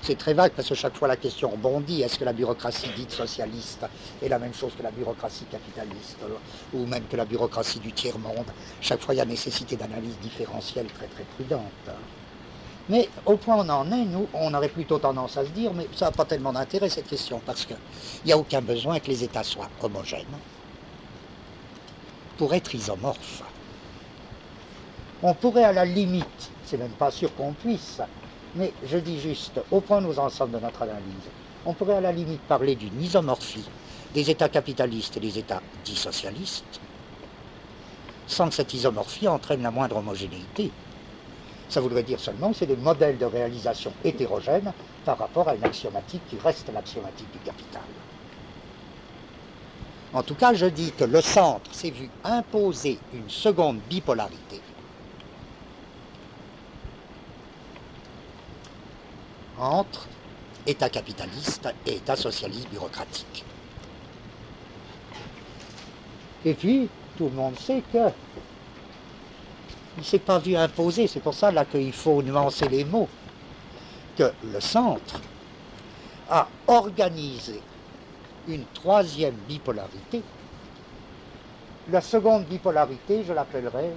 c'est très vague parce que chaque fois la question rebondit. Est-ce que la bureaucratie dite socialiste est la même chose que la bureaucratie capitaliste ou même que la bureaucratie du tiers-monde? Chaque fois, il y a nécessité d'analyse différentielle très très prudente. Mais au point où on en est, nous, on aurait plutôt tendance à se dire, mais ça n'a pas tellement d'intérêt cette question, parce qu'il n'y a aucun besoin que les États soient homogènes pour être isomorphes. On pourrait à la limite, c'est même pas sûr qu'on puisse, mais je dis juste, au point où nous en sommes de notre analyse, on pourrait à la limite parler d'une isomorphie des États capitalistes et des États dits socialistes, sans que cette isomorphie entraîne la moindre homogénéité. Ça voudrait dire seulement que c'est des modèles de réalisation hétérogènes par rapport à une axiomatique qui reste l'axiomatique du capital. En tout cas, je dis que le centre s'est vu imposer une seconde bipolarité entre État capitaliste et État socialiste bureaucratique. Et puis, tout le monde sait que il ne s'est pas vu imposer, c'est pour ça là qu'il faut nuancer les mots, que le centre a organisé une troisième bipolarité. La seconde bipolarité, je l'appellerai,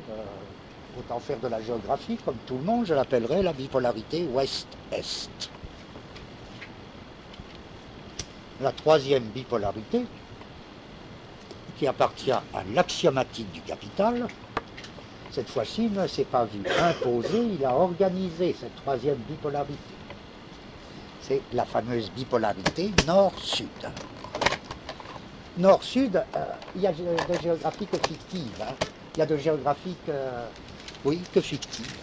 autant faire de la géographie comme tout le monde, je l'appellerai la bipolarité ouest-est. La troisième bipolarité, qui appartient à l'axiomatique du capital, cette fois-ci ne s'est pas vu imposer, il a organisé cette troisième bipolarité. C'est la fameuse bipolarité nord-sud. Nord-sud, il y a de géographie que fictive. Hein. Il y a de géographie que fictive.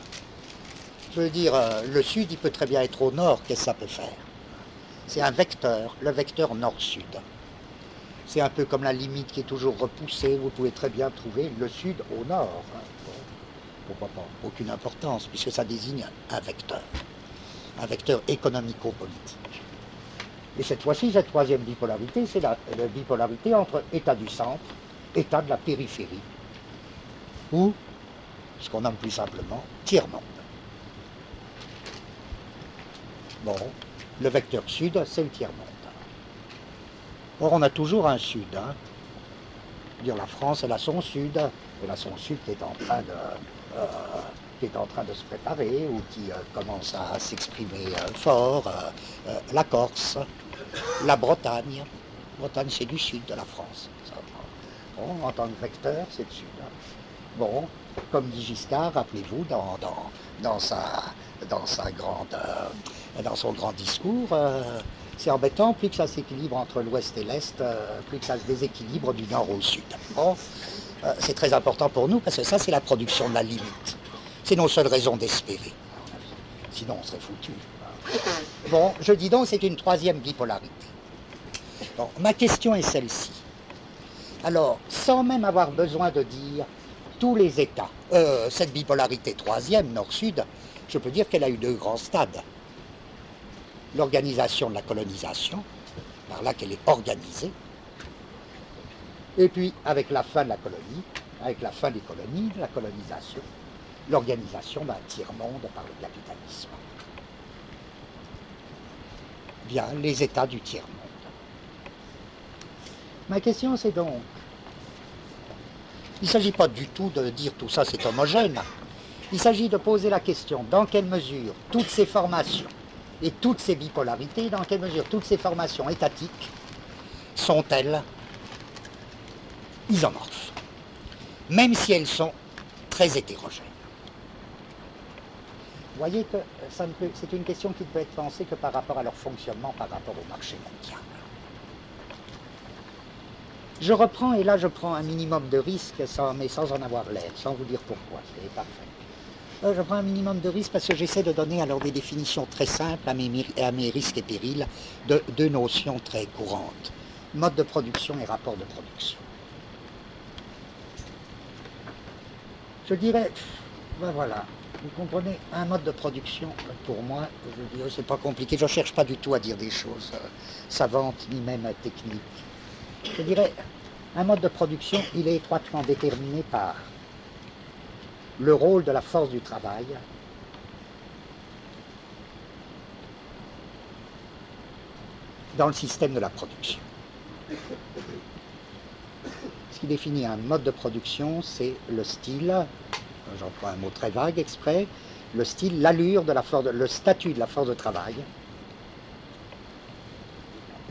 Je veux dire, le sud, il peut très bien être au nord, qu'est-ce que ça peut faire? C'est un vecteur, le vecteur nord-sud. C'est un peu comme la limite qui est toujours repoussée, vous pouvez très bien trouver le sud au nord. Hein. Pourquoi pas? Aucune importance, puisque ça désigne un vecteur économico-politique. Et cette fois-ci, cette troisième bipolarité, c'est la bipolarité entre État du centre, État de la périphérie, ou, ce qu'on nomme plus simplement, tiers-monde. Bon, le vecteur sud, c'est le tiers-monde. Or, on a toujours un sud. Hein. Dire la France, elle a son sud, elle a son sud qui est en train de se préparer ou qui commence à s'exprimer fort, la Corse, la Bretagne, Bretagne, c'est du sud de la France. Ça, bon, en tant que vecteur, c'est le sud. Bon, comme dit Giscard, rappelez-vous, dans son grand discours, c'est embêtant, plus que ça s'équilibre entre l'ouest et l'est, plus que ça se déséquilibre du nord au sud. Bon, c'est très important pour nous, parce que ça, c'est la production de la limite. C'est nos seules raisons d'espérer. Sinon, on serait foutu. Bon, je dis donc, c'est une troisième bipolarité. Bon, ma question est celle-ci. Alors, sans même avoir besoin de dire tous les États, cette bipolarité troisième, nord-sud, je peux dire qu'elle a eu deux grands stades. L'organisation de la colonisation, par là qu'elle est organisée, et puis avec la fin de la colonie, avec la fin des colonies, de la colonisation, l'organisation d'un tiers-monde par le capitalisme. Bien, les États du tiers-monde. Ma question, c'est donc, il ne s'agit pas du tout de dire tout ça c'est homogène. Il s'agit de poser la question, dans quelle mesure toutes ces formations et toutes ces bipolarités, dans quelle mesure toutes ces formations étatiques sont-elles isomorphes, même si elles sont très hétérogènes. Vous voyez que c'est une question qui ne peut être pensée que par rapport à leur fonctionnement, par rapport au marché mondial. Je reprends, et là je prends un minimum de risque, mais sans en avoir l'air, sans vous dire pourquoi, c'est parfait. Je prends un minimum de risque parce que j'essaie de donner alors des définitions très simples à mes risques et périls de deux notions très courantes, mode de production et rapport de production. Je dirais, ben voilà, vous comprenez, un mode de production, pour moi, je dis, c'est pas compliqué, je ne cherche pas du tout à dire des choses savantes ni même techniques. Je dirais, un mode de production, il est étroitement déterminé par le rôle de la force du travail, dans le système de la production. Ce qui définit un mode de production, c'est le style, j'emploie un mot très vague exprès, le style, l'allure de la force, le statut de la force de travail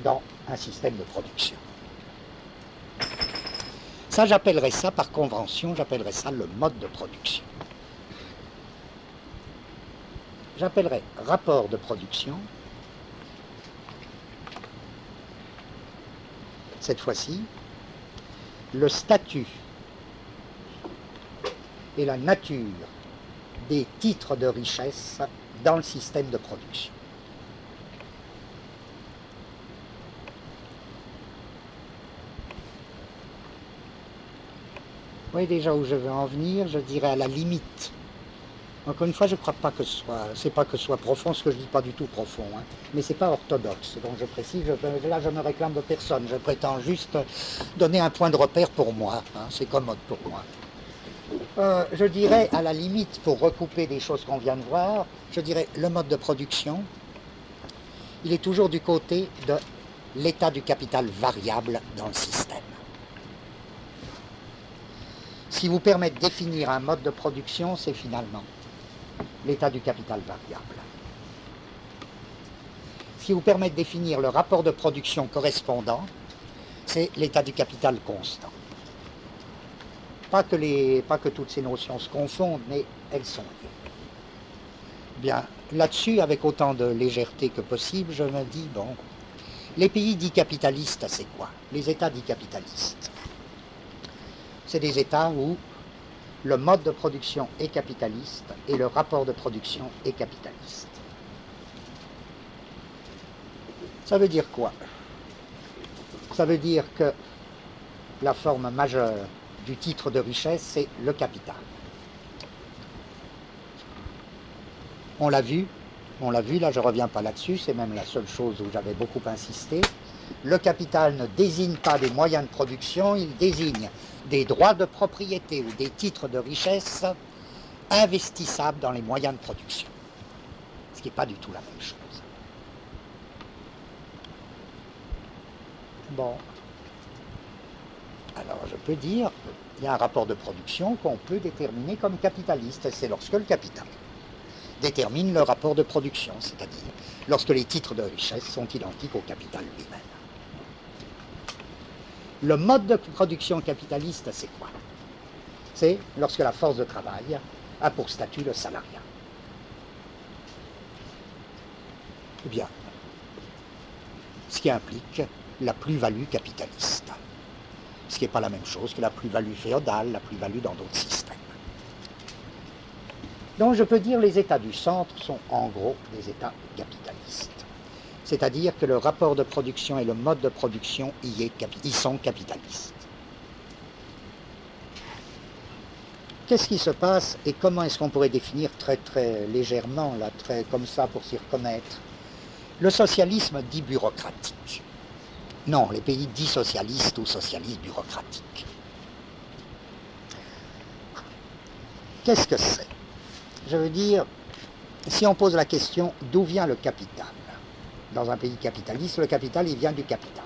dans un système de production. Ça, j'appellerais ça, par convention, j'appellerais ça le mode de production. J'appellerais rapport de production, cette fois-ci, le statut et la nature des titres de richesse dans le système de production. Vous voyez déjà où je veux en venir, je dirais à la limite. Encore une fois, je ne crois pas que c'est pas que ce soit profond, ce que je dis pas du tout profond, hein, mais c'est pas orthodoxe. Donc je précise, là je me réclame de personne, je prétends juste donner un point de repère pour moi, hein, c'est commode pour moi. Je dirais à la limite, pour recouper des choses qu'on vient de voir, je dirais le mode de production, il est toujours du côté de l'état du capital variable dans le système. Ce qui vous permet de définir un mode de production, c'est finalement l'état du capital variable. Ce qui vous permet de définir le rapport de production correspondant, c'est l'état du capital constant. Pas que toutes ces notions se confondent, mais elles sont liées. Bien, là-dessus, avec autant de légèreté que possible, je me dis, bon, les pays dits capitalistes, c'est quoi? Les États dits capitalistes. C'est des États où le mode de production est capitaliste et le rapport de production est capitaliste. Ça veut dire quoi? Ça veut dire que la forme majeure du titre de richesse, c'est le capital. On l'a vu, là je ne reviens pas là-dessus, c'est même la seule chose où j'avais beaucoup insisté. Le capital ne désigne pas des moyens de production, il désigne des droits de propriété ou des titres de richesse investissables dans les moyens de production. Ce qui n'est pas du tout la même chose. Bon. Alors je peux dire, il y a un rapport de production qu'on peut déterminer comme capitaliste, c'est lorsque le capital détermine le rapport de production, c'est-à-dire lorsque les titres de richesse sont identiques au capital lui-même. Le mode de production capitaliste, c'est quoi? C'est lorsque la force de travail a pour statut le salariat. Eh bien, ce qui implique la plus-value capitaliste, ce qui n'est pas la même chose que la plus-value féodale, la plus-value dans d'autres systèmes. Donc je peux dire que les États du centre sont en gros des États capitalistes. C'est-à-dire que le rapport de production et le mode de production y sont capitalistes. Qu'est-ce qui se passe et comment est-ce qu'on pourrait définir très très légèrement, là, très comme ça pour s'y reconnaître? Le socialisme dit bureaucratique. Non, les pays dits socialistes ou socialistes bureaucratiques. Qu'est-ce que c'est? Je veux dire, si on pose la question d'où vient le capital? Dans un pays capitaliste, le capital, il vient du capital.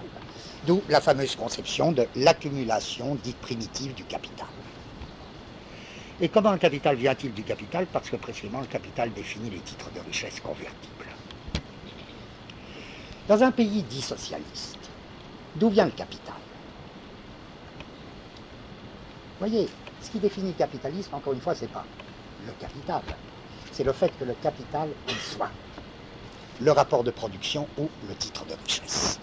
D'où la fameuse conception de l'accumulation dite primitive du capital. Et comment le capital vient-il du capital? Parce que précisément, le capital définit les titres de richesse convertibles. Dans un pays dit socialiste, d'où vient le capital? Vous voyez, ce qui définit le capitalisme, encore une fois, ce n'est pas le capital. C'est le fait que le capital il soit le rapport de production ou le titre de richesse.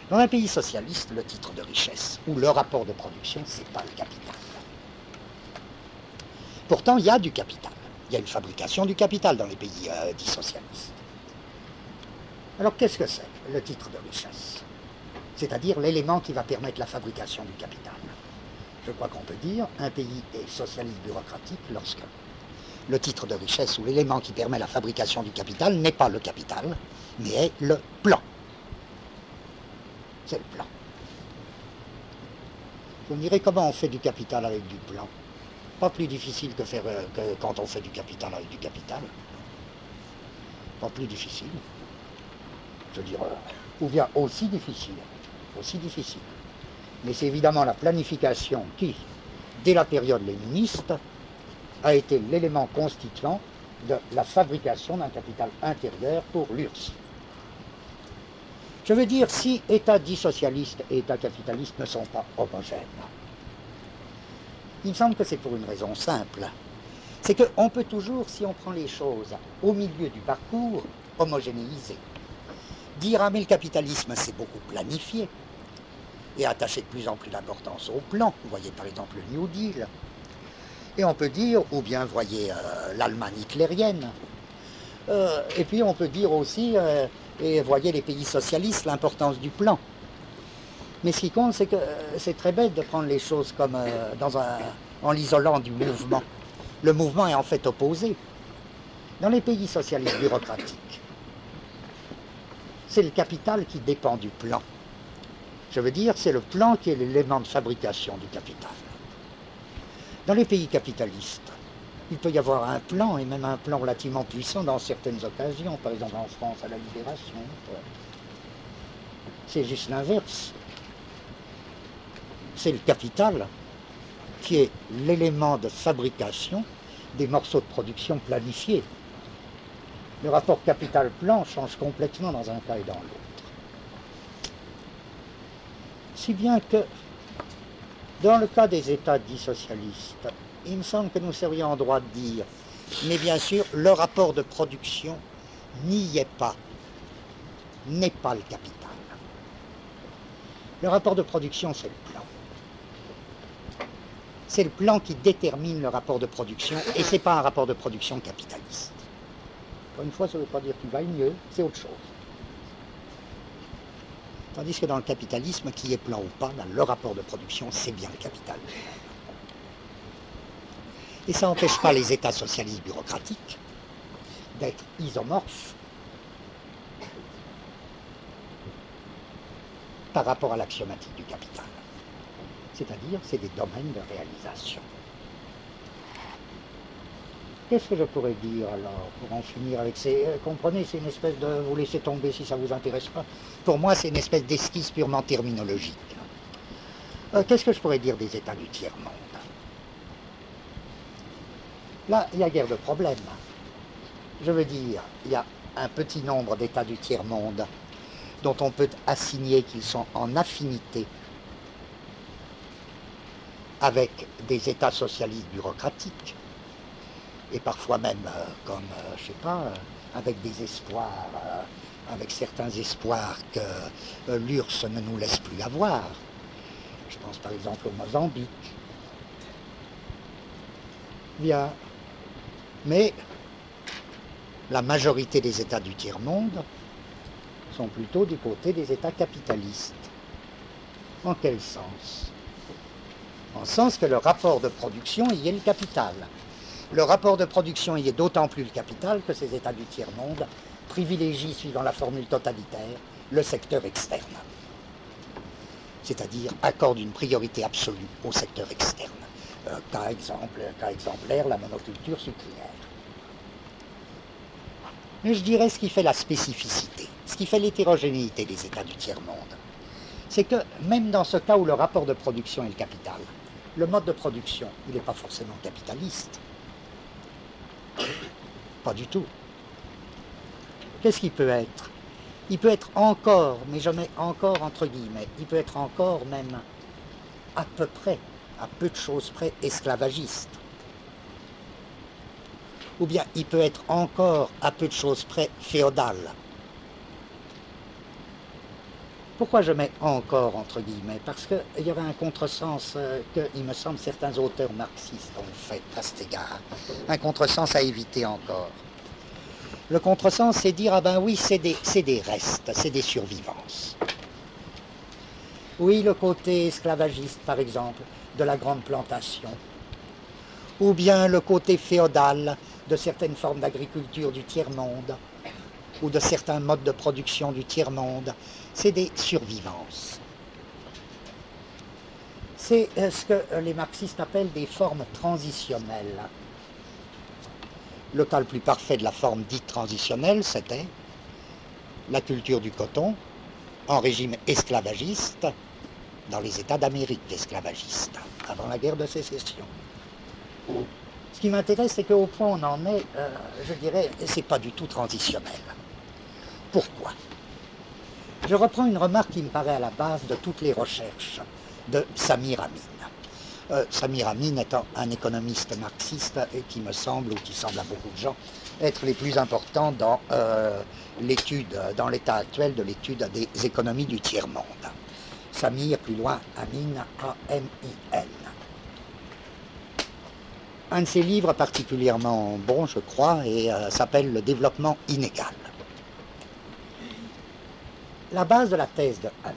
Dans un pays socialiste, le titre de richesse ou le rapport de production, ce n'est pas le capital. Pourtant, il y a du capital. Il y a une fabrication du capital dans les pays dits socialistes. Alors, qu'est-ce que c'est, le titre de richesse? C'est-à-dire l'élément qui va permettre la fabrication du capital. Je crois qu'on peut dire un pays est socialiste bureaucratique lorsque le titre de richesse ou l'élément qui permet la fabrication du capital n'est pas le capital, mais est le plan. C'est le plan. Vous me direz comment on fait du capital avec du plan? Pas plus difficile que quand on fait du capital avec du capital. Pas plus difficile. Je veux dire, ou bien aussi difficile. Aussi difficile. Mais c'est évidemment la planification qui, dès la période léniniste, a été l'élément constituant de la fabrication d'un capital intérieur pour l'URSS. Je veux dire, si État dit socialiste et État capitaliste ne sont pas homogènes, il me semble que c'est pour une raison simple. C'est qu'on peut toujours, si on prend les choses au milieu du parcours, homogénéiser. Dire, ah mais le capitalisme c'est beaucoup planifié et attacher de plus en plus d'importance au plan. Vous voyez par exemple le New Deal. Et on peut dire, ou bien voyez l'Allemagne hitlérienne. Et puis on peut dire aussi, et voyez les pays socialistes, l'importance du plan. Mais ce qui compte, c'est que c'est très bête de prendre les choses comme en l'isolant du mouvement. Le mouvement est en fait opposé. Dans les pays socialistes bureaucratiques, c'est le capital qui dépend du plan. Je veux dire, c'est le plan qui est l'élément de fabrication du capital. Dans les pays capitalistes, il peut y avoir un plan, et même un plan relativement puissant dans certaines occasions, par exemple en France à la Libération. C'est juste l'inverse. C'est le capital qui est l'élément de fabrication des morceaux de production planifiés. Le rapport capital-plan change complètement dans un cas et dans l'autre. Si bien que, dans le cas des États dits socialistes, il me semble que nous serions en droit de dire, mais bien sûr, le rapport de production n'y est pas, n'est pas le capital. Le rapport de production, c'est le plan. C'est le plan qui détermine le rapport de production, et ce n'est pas un rapport de production capitaliste. Encore une fois, ça ne veut pas dire qu'il vaille mieux, c'est autre chose. Tandis que dans le capitalisme, qu'il y ait plan ou pas, dans le rapport de production, c'est bien le capital. Et ça n'empêche pas les États socialistes bureaucratiques d'être isomorphes par rapport à l'axiomatique du capital. C'est-à-dire, c'est des domaines de réalisation. Qu'est-ce que je pourrais dire alors pour en finir avec ces... comprenez, c'est une espèce de... Vous laissez tomber si ça ne vous intéresse pas. Pour moi, c'est une espèce d'esquisse purement terminologique. Qu'est-ce que je pourrais dire des États du tiers-monde? Là, il y a guère de problème. Je veux dire, il y a un petit nombre d'États du tiers-monde dont on peut assigner qu'ils sont en affinité avec des États socialistes bureaucratiques, et parfois même comme, je sais pas, avec des espoirs, avec certains espoirs que l'URSS ne nous laisse plus avoir. Je pense par exemple au Mozambique. Bien. Mais la majorité des États du tiers-monde sont plutôt du côté des États capitalistes. En quel sens? En sens que le rapport de production y est le capital. Le rapport de production y est d'autant plus le capital que ces États du tiers-monde privilégient, suivant la formule totalitaire, le secteur externe. C'est-à-dire accordent une priorité absolue au secteur externe. Cas exemplaire, la monoculture sucrière. Mais je dirais ce qui fait la spécificité, ce qui fait l'hétérogénéité des États du tiers-monde, c'est que même dans ce cas où le rapport de production est le capital, le mode de production, il n'est pas forcément capitaliste. Pas du tout. Qu'est-ce qu'il peut être? Il peut être encore, mais je mets encore entre guillemets, il peut être encore même à peu près, à peu de choses près, esclavagiste. Ou bien il peut être encore à peu de choses près féodal. Pourquoi je mets encore entre guillemets? Parce qu'il y aurait un contresens que, il me semble, certains auteurs marxistes ont fait à cet égard. Un contresens à éviter encore. Le contresens, c'est dire, ah ben oui, c'est des restes, c'est des survivances. Oui, le côté esclavagiste, par exemple, de la grande plantation. Ou bien le côté féodal de certaines formes d'agriculture du tiers-monde, ou de certains modes de production du tiers-monde. C'est des survivances. C'est ce que les marxistes appellent des formes transitionnelles. Le cas le plus parfait de la forme dite transitionnelle, c'était la culture du coton en régime esclavagiste dans les États d'Amérique esclavagistes, avant la guerre de sécession. Ce qui m'intéresse, c'est qu'au point où on en est, je dirais, c'est pas du tout transitionnel. Pourquoi? Je reprends une remarque qui me paraît à la base de toutes les recherches de Samir Amin. Samir Amin étant un économiste marxiste et qui me semble, ou qui semble à beaucoup de gens, être les plus importants dans l'étude, dans l'état actuel de l'étude des économies du tiers-monde. Samir, plus loin, Amin, A-M-I-N. Un de ses livres particulièrement bon, je crois, et s'appelle « Le développement inégal ». La base de la thèse de Amin,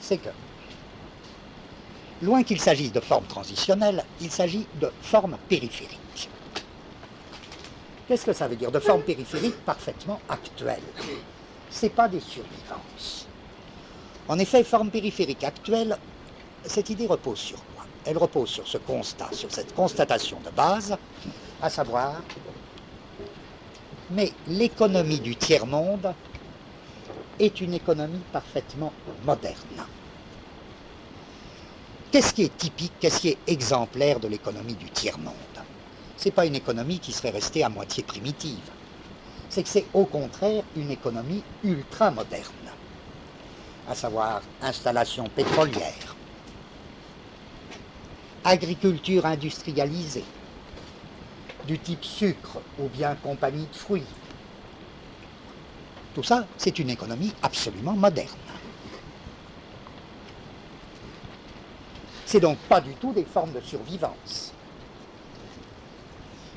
c'est que, loin qu'il s'agisse de formes transitionnelles, il s'agit de formes périphériques. Qu'est-ce que ça veut dire? De formes périphériques parfaitement actuelles. Ce n'est pas des survivances. En effet, formes périphériques actuelles, cette idée repose sur quoi? Elle repose sur ce constat, sur cette constatation de base, à savoir, mais l'économie du tiers-monde est une économie parfaitement moderne. Qu'est-ce qui est typique, qu'est-ce qui est exemplaire de l'économie du tiers-monde? Ce n'est pas une économie qui serait restée à moitié primitive. C'est que c'est au contraire une économie ultra-moderne, à savoir installation pétrolière, agriculture industrialisée, du type sucre ou bien compagnie de fruits. Tout ça, c'est une économie absolument moderne. C'est donc pas du tout des formes de survivance.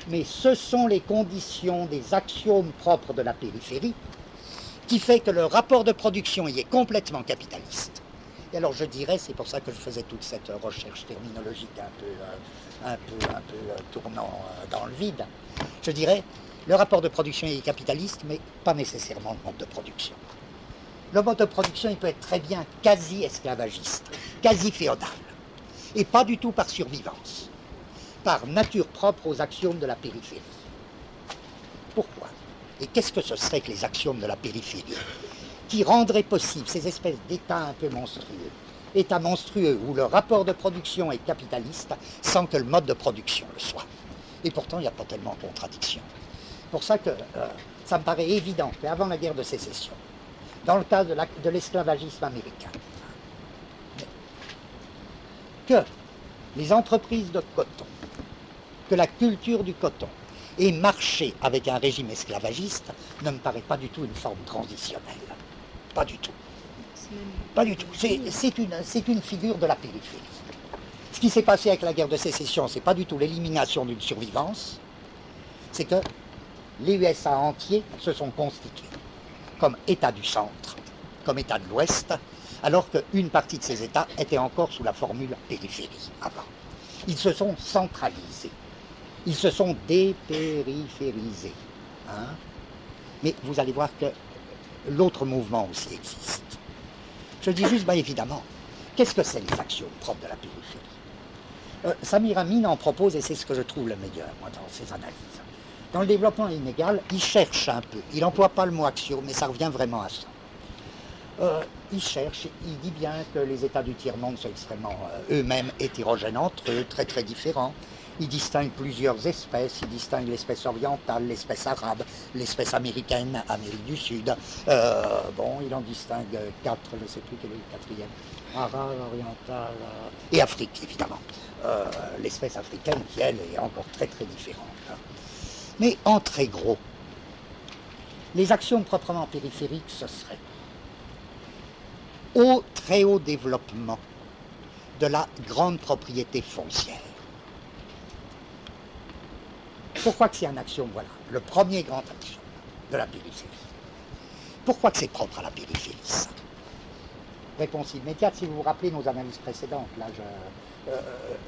Mais ce sont les conditions des axiomes propres de la périphérie qui fait que le rapport de production y est complètement capitaliste. Et alors je dirais, c'est pour ça que je faisais toute cette recherche terminologique un peu tournant dans le vide, je dirais, le rapport de production est capitaliste, mais pas nécessairement le mode de production. Le mode de production, il peut être très bien quasi-esclavagiste, quasi-féodal, et pas du tout par survivance, par nature propre aux axiomes de la périphérie. Pourquoi? Et qu'est-ce que ce serait que les axiomes de la périphérie qui rendraient possible ces espèces d'états un peu monstrueux, états monstrueux où le rapport de production est capitaliste sans que le mode de production le soit. Et pourtant, il n'y a pas tellement de contradiction. C'est pour ça que ça me paraît évident qu'avant la guerre de sécession, dans le cas de l'esclavagisme américain, que les entreprises de coton, que la culture du coton ait marché avec un régime esclavagiste ne me paraît pas du tout une forme transitionnelle. Pas du tout. Pas du tout. C'est une figure de la périphérie. Ce qui s'est passé avec la guerre de sécession, c'est pas du tout l'élimination d'une survivance, c'est que les USA entiers se sont constitués comme États du centre, comme États de l'Ouest, alors qu'une partie de ces États était encore sous la formule périphérie avant. Ils se sont centralisés, ils se sont dépériphérisés. Hein? Mais vous allez voir que l'autre mouvement aussi existe. Je dis juste, bien évidemment, qu'est-ce que c'est les actions propres de la périphérie? Samir Amin en propose, et c'est ce que je trouve le meilleur, moi, dans ses analyses. Dans le développement inégal, il cherche un peu, il n'emploie pas le mot action, mais ça revient vraiment à ça. Il cherche, il dit bien que les États du tiers-monde sont extrêmement eux-mêmes hétérogènes entre eux, très très différents. Il distingue plusieurs espèces, il distingue l'espèce orientale, l'espèce arabe, l'espèce américaine, Amérique du Sud. Bon, il en distingue 4, je ne sais plus quel est le quatrième. Arabe, orientale et Afrique, évidemment. L'espèce africaine qui, elle, est encore très très différente. Hein. Mais en très gros, les actions proprement périphériques, ce serait au très haut développement de la grande propriété foncière. Pourquoi que c'est une action, voilà, le premier grand action de la périphérie. Pourquoi que c'est propre à la périphérie, ça? Réponse immédiate, si vous vous rappelez nos analyses précédentes, là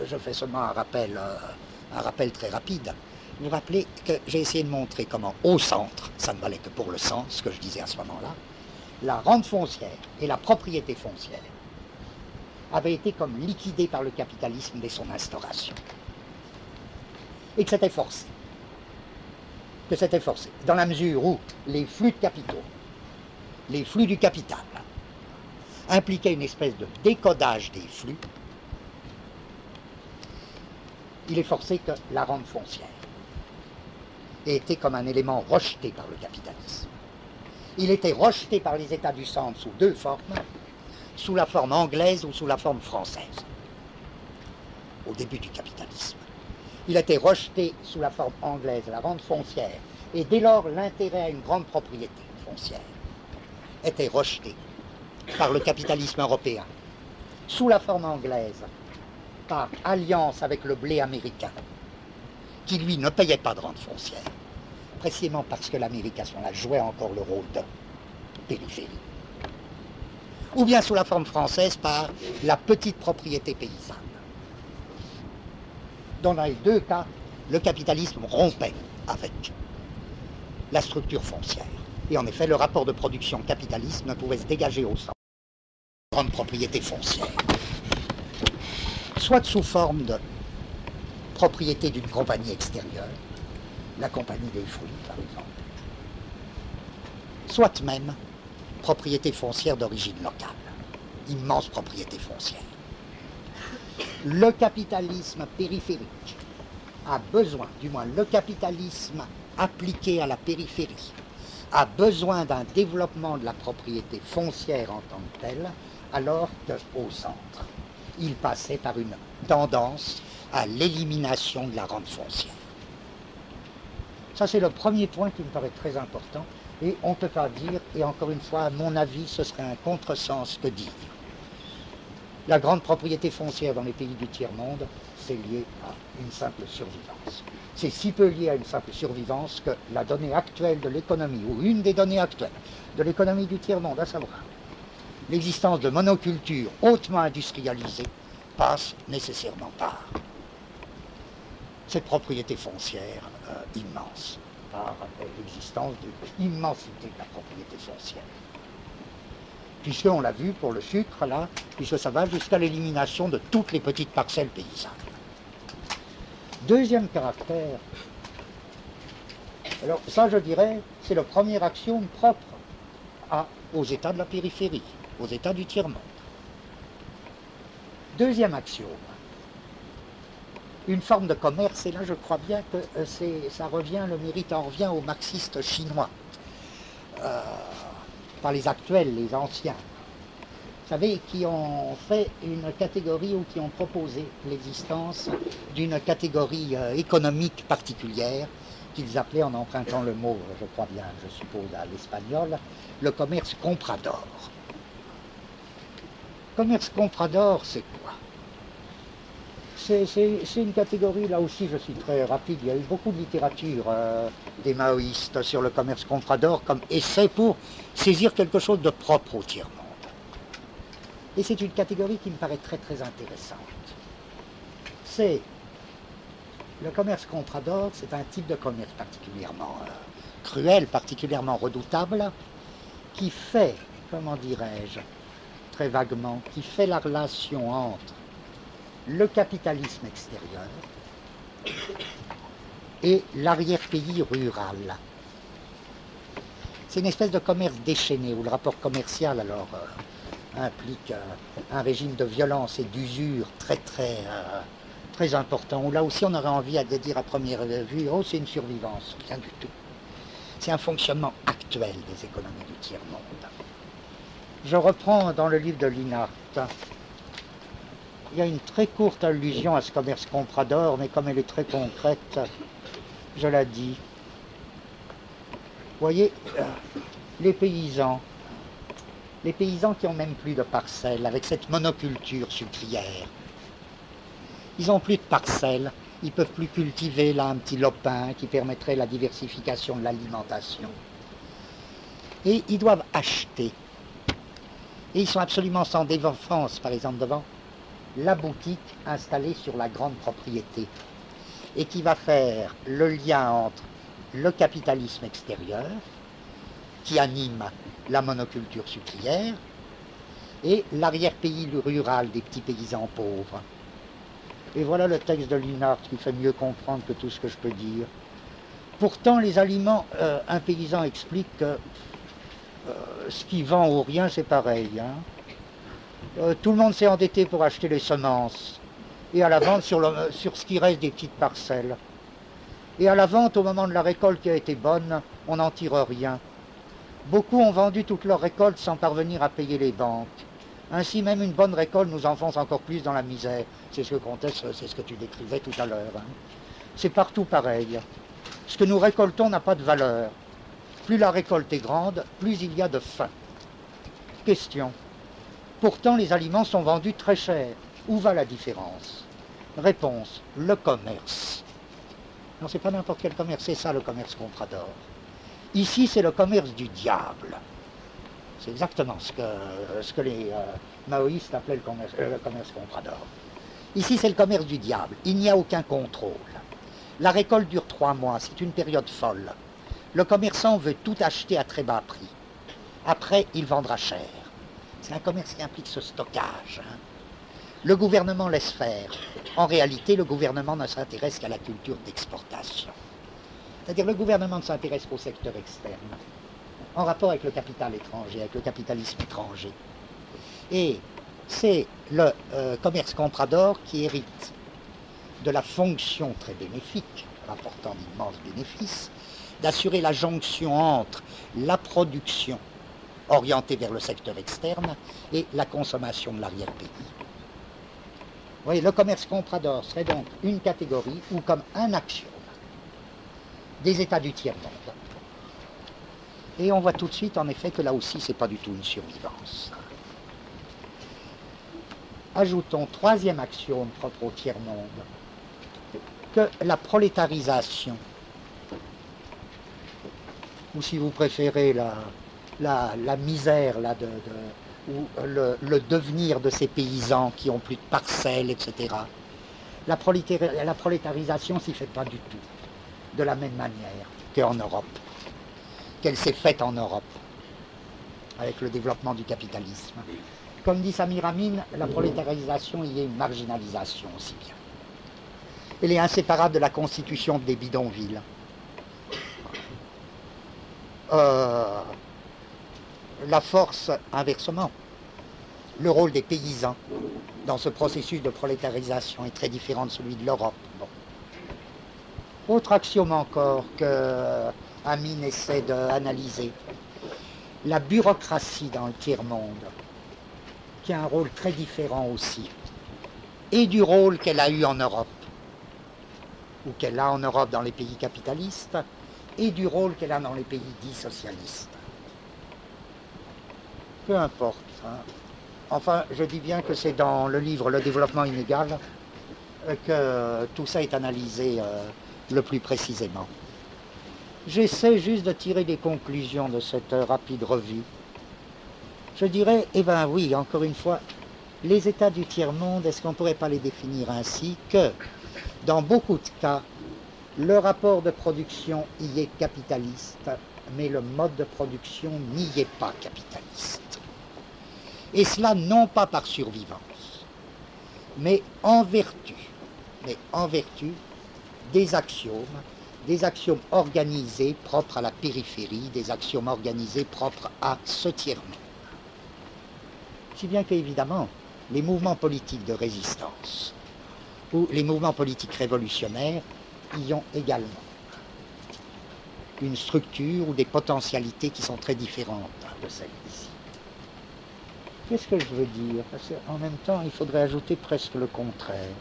je fais seulement un rappel très rapide. Vous vous rappelez que j'ai essayé de montrer comment, au centre, ça ne valait que pour le sens, ce que je disais à ce moment-là, la rente foncière et la propriété foncière avaient été comme liquidées par le capitalisme dès son instauration. Et que c'était forcé. Que c'était forcé. Dans la mesure où les flux de capitaux, les flux du capital, impliquaient une espèce de décodage des flux, il est forcé que la rente foncière ait été comme un élément rejeté par le capitalisme. Il était rejeté par les États du centre sous deux formes, sous la forme anglaise ou sous la forme française, au début du capitalisme. Il était rejeté sous la forme anglaise, la rente foncière, et dès lors l'intérêt à une grande propriété foncière était rejeté par le capitalisme européen, sous la forme anglaise, par alliance avec le blé américain, qui lui ne payait pas de rente foncière, précisément parce que l'Amérique à ce moment-là jouait encore le rôle de périphérie. Ou bien sous la forme française par la petite propriété paysanne. Dans les deux cas, le capitalisme rompait avec la structure foncière. Et en effet, le rapport de production capitaliste ne pouvait se dégager au centre de grande propriété foncière. Soit sous forme de propriété d'une compagnie extérieure, la compagnie des fruits par exemple, soit même propriété foncière d'origine locale, immense propriété foncière. Le capitalisme périphérique a besoin, du moins le capitalisme appliqué à la périphérie, a besoin d'un développement de la propriété foncière en tant que telle, alors qu'au centre, il passait par une tendance à l'élimination de la rente foncière. Ça, c'est le premier point qui me paraît très important, et on ne peut pas dire, et encore une fois, à mon avis, ce serait un contresens que dire. La grande propriété foncière dans les pays du tiers-monde, c'est lié à une simple survivance. C'est si peu lié à une simple survivance que la donnée actuelle de l'économie, ou une des données actuelles de l'économie du tiers-monde, à savoir l'existence de monocultures hautement industrialisées, passe nécessairement par cette propriété foncière immense, par l'existence de l'immensité de la propriété foncière. Puisqu'on l'a vu pour le sucre, là, puisque ça va jusqu'à l'élimination de toutes les petites parcelles paysannes. Deuxième caractère, alors ça je dirais, c'est le premier axiome propre aux États de la périphérie, aux États du tiers-monde. Deuxième axiome, une forme de commerce, et là je crois bien que ça revient, le mérite en revient aux marxistes chinois, pas les actuels, les anciens. savez, qui ont fait une catégorie ou qui ont proposé l'existence d'une catégorie économique particulière qu'ils appelaient, en empruntant le mot, je crois bien, je suppose, à l'espagnol, le commerce comprador. Commerce comprador, c'est quoi? C'est une catégorie, là aussi je suis très rapide, il y a eu beaucoup de littérature des maoïstes sur le commerce comprador comme essai pour saisir quelque chose de propre au tiers-monde. Et c'est une catégorie qui me paraît très très intéressante. C'est le commerce comprador, c'est un type de commerce particulièrement cruel, particulièrement redoutable, qui fait, comment dirais-je, très vaguement, qui fait la relation entre le capitalisme extérieur et l'arrière-pays rural. C'est une espèce de commerce déchaîné où le rapport commercial alors implique un régime de violence et d'usure très important, où là aussi on aurait envie de dire à première vue, oh c'est une survivance, rien du tout. C'est un fonctionnement actuel des économies du tiers-monde. Je reprends dans le livre de Linhart. Il y a une très courte allusion à ce commerce comprador, mais comme elle est très concrète, je la dis. Vous voyez, les paysans qui ont même plus de parcelles, avec cette monoculture sucrière, ils n'ont plus de parcelles, ils ne peuvent plus cultiver là un petit lopin qui permettrait la diversification de l'alimentation. Et ils doivent acheter. Et ils sont absolument sans défense, par exemple, devant la boutique installée sur la grande propriété et qui va faire le lien entre le capitalisme extérieur qui anime la monoculture sucrière et l'arrière-pays rural des petits paysans pauvres. Et voilà le texte de Linhart qui fait mieux comprendre que tout ce que je peux dire. Pourtant, les aliments, un paysan explique que ce qui vend ou rien, c'est pareil. Hein. Tout le monde s'est endetté pour acheter les semences et à la vente sur ce qui reste des petites parcelles. Et à la vente, au moment de la récolte qui a été bonne, on n'en tire rien. Beaucoup ont vendu toute leur récolte sans parvenir à payer les banques. Ainsi, même une bonne récolte nous enfonce encore plus dans la misère. C'est ce que Comtesse, c'est ce que tu décrivais tout à l'heure. Hein. C'est partout pareil. Ce que nous récoltons n'a pas de valeur. Plus la récolte est grande, plus il y a de faim. Question. Pourtant, les aliments sont vendus très cher. Où va la différence? Réponse. Le commerce. Non, c'est pas n'importe quel commerce, c'est ça le commerce comprador. Ici, c'est le commerce du diable. C'est exactement ce que les maoïstes appelaient le commerce comprador. Ici, c'est le commerce du diable. Il n'y a aucun contrôle. La récolte dure 3 mois, c'est une période folle. Le commerçant veut tout acheter à très bas prix. Après, il vendra cher. C'est un commerce qui implique ce stockage. Hein. Le gouvernement laisse faire. En réalité, le gouvernement ne s'intéresse qu'à la culture d'exportation. C'est-à-dire le gouvernement ne s'intéresse qu'au secteur externe, en rapport avec le capital étranger, avec le capitalisme étranger. Et c'est le commerce comprador qui hérite de la fonction très bénéfique, rapportant d'immenses bénéfices, d'assurer la jonction entre la production orientée vers le secteur externe et la consommation de l'arrière-pays. Vous voyez, le commerce comprador serait donc une catégorie ou comme un axiome des États du tiers-monde. Et on voit tout de suite, en effet, que là aussi, c'est pas du tout une survivance. Ajoutons, troisième axiome propre au tiers-monde, que la prolétarisation, ou si vous préférez la misère là, ou le devenir de ces paysans qui ont plus de parcelles, etc. La prolétarisation s'y fait pas du tout de la même manière qu'en Europe, qu'elle s'est faite en Europe, avec le développement du capitalisme. Comme dit Samir Amin, la prolétarisation y est une marginalisation aussi bien. Elle est inséparable de la constitution des bidonvilles. La force, inversement, le rôle des paysans dans ce processus de prolétarisation est très différent de celui de l'Europe. Bon. Autre axiome encore que Amin essaie d'analyser, la bureaucratie dans le tiers-monde qui a un rôle très différent aussi, et du rôle qu'elle a eu en Europe, ou qu'elle a en Europe dans les pays capitalistes, et du rôle qu'elle a dans les pays dits socialistes. Peu importe. Hein. Enfin, je dis bien que c'est dans le livre Le développement inégal que tout ça est analysé le plus précisément. J'essaie juste de tirer des conclusions de cette rapide revue. Je dirais, eh bien oui, encore une fois, les États du tiers-monde, est-ce qu'on ne pourrait pas les définir ainsi que, dans beaucoup de cas, le rapport de production y est capitaliste, mais le mode de production n'y est pas capitaliste. Et cela non pas par survivance, mais en vertu des axiomes organisés propres à la périphérie, des axiomes organisés propres à ce tiers-monde. Si bien qu'évidemment, les mouvements politiques de résistance ou les mouvements politiques révolutionnaires y ont également une structure ou des potentialités qui sont très différentes de celles d'ici. Qu'est-ce que je veux dire? Parce qu'en même temps, il faudrait ajouter presque le contraire.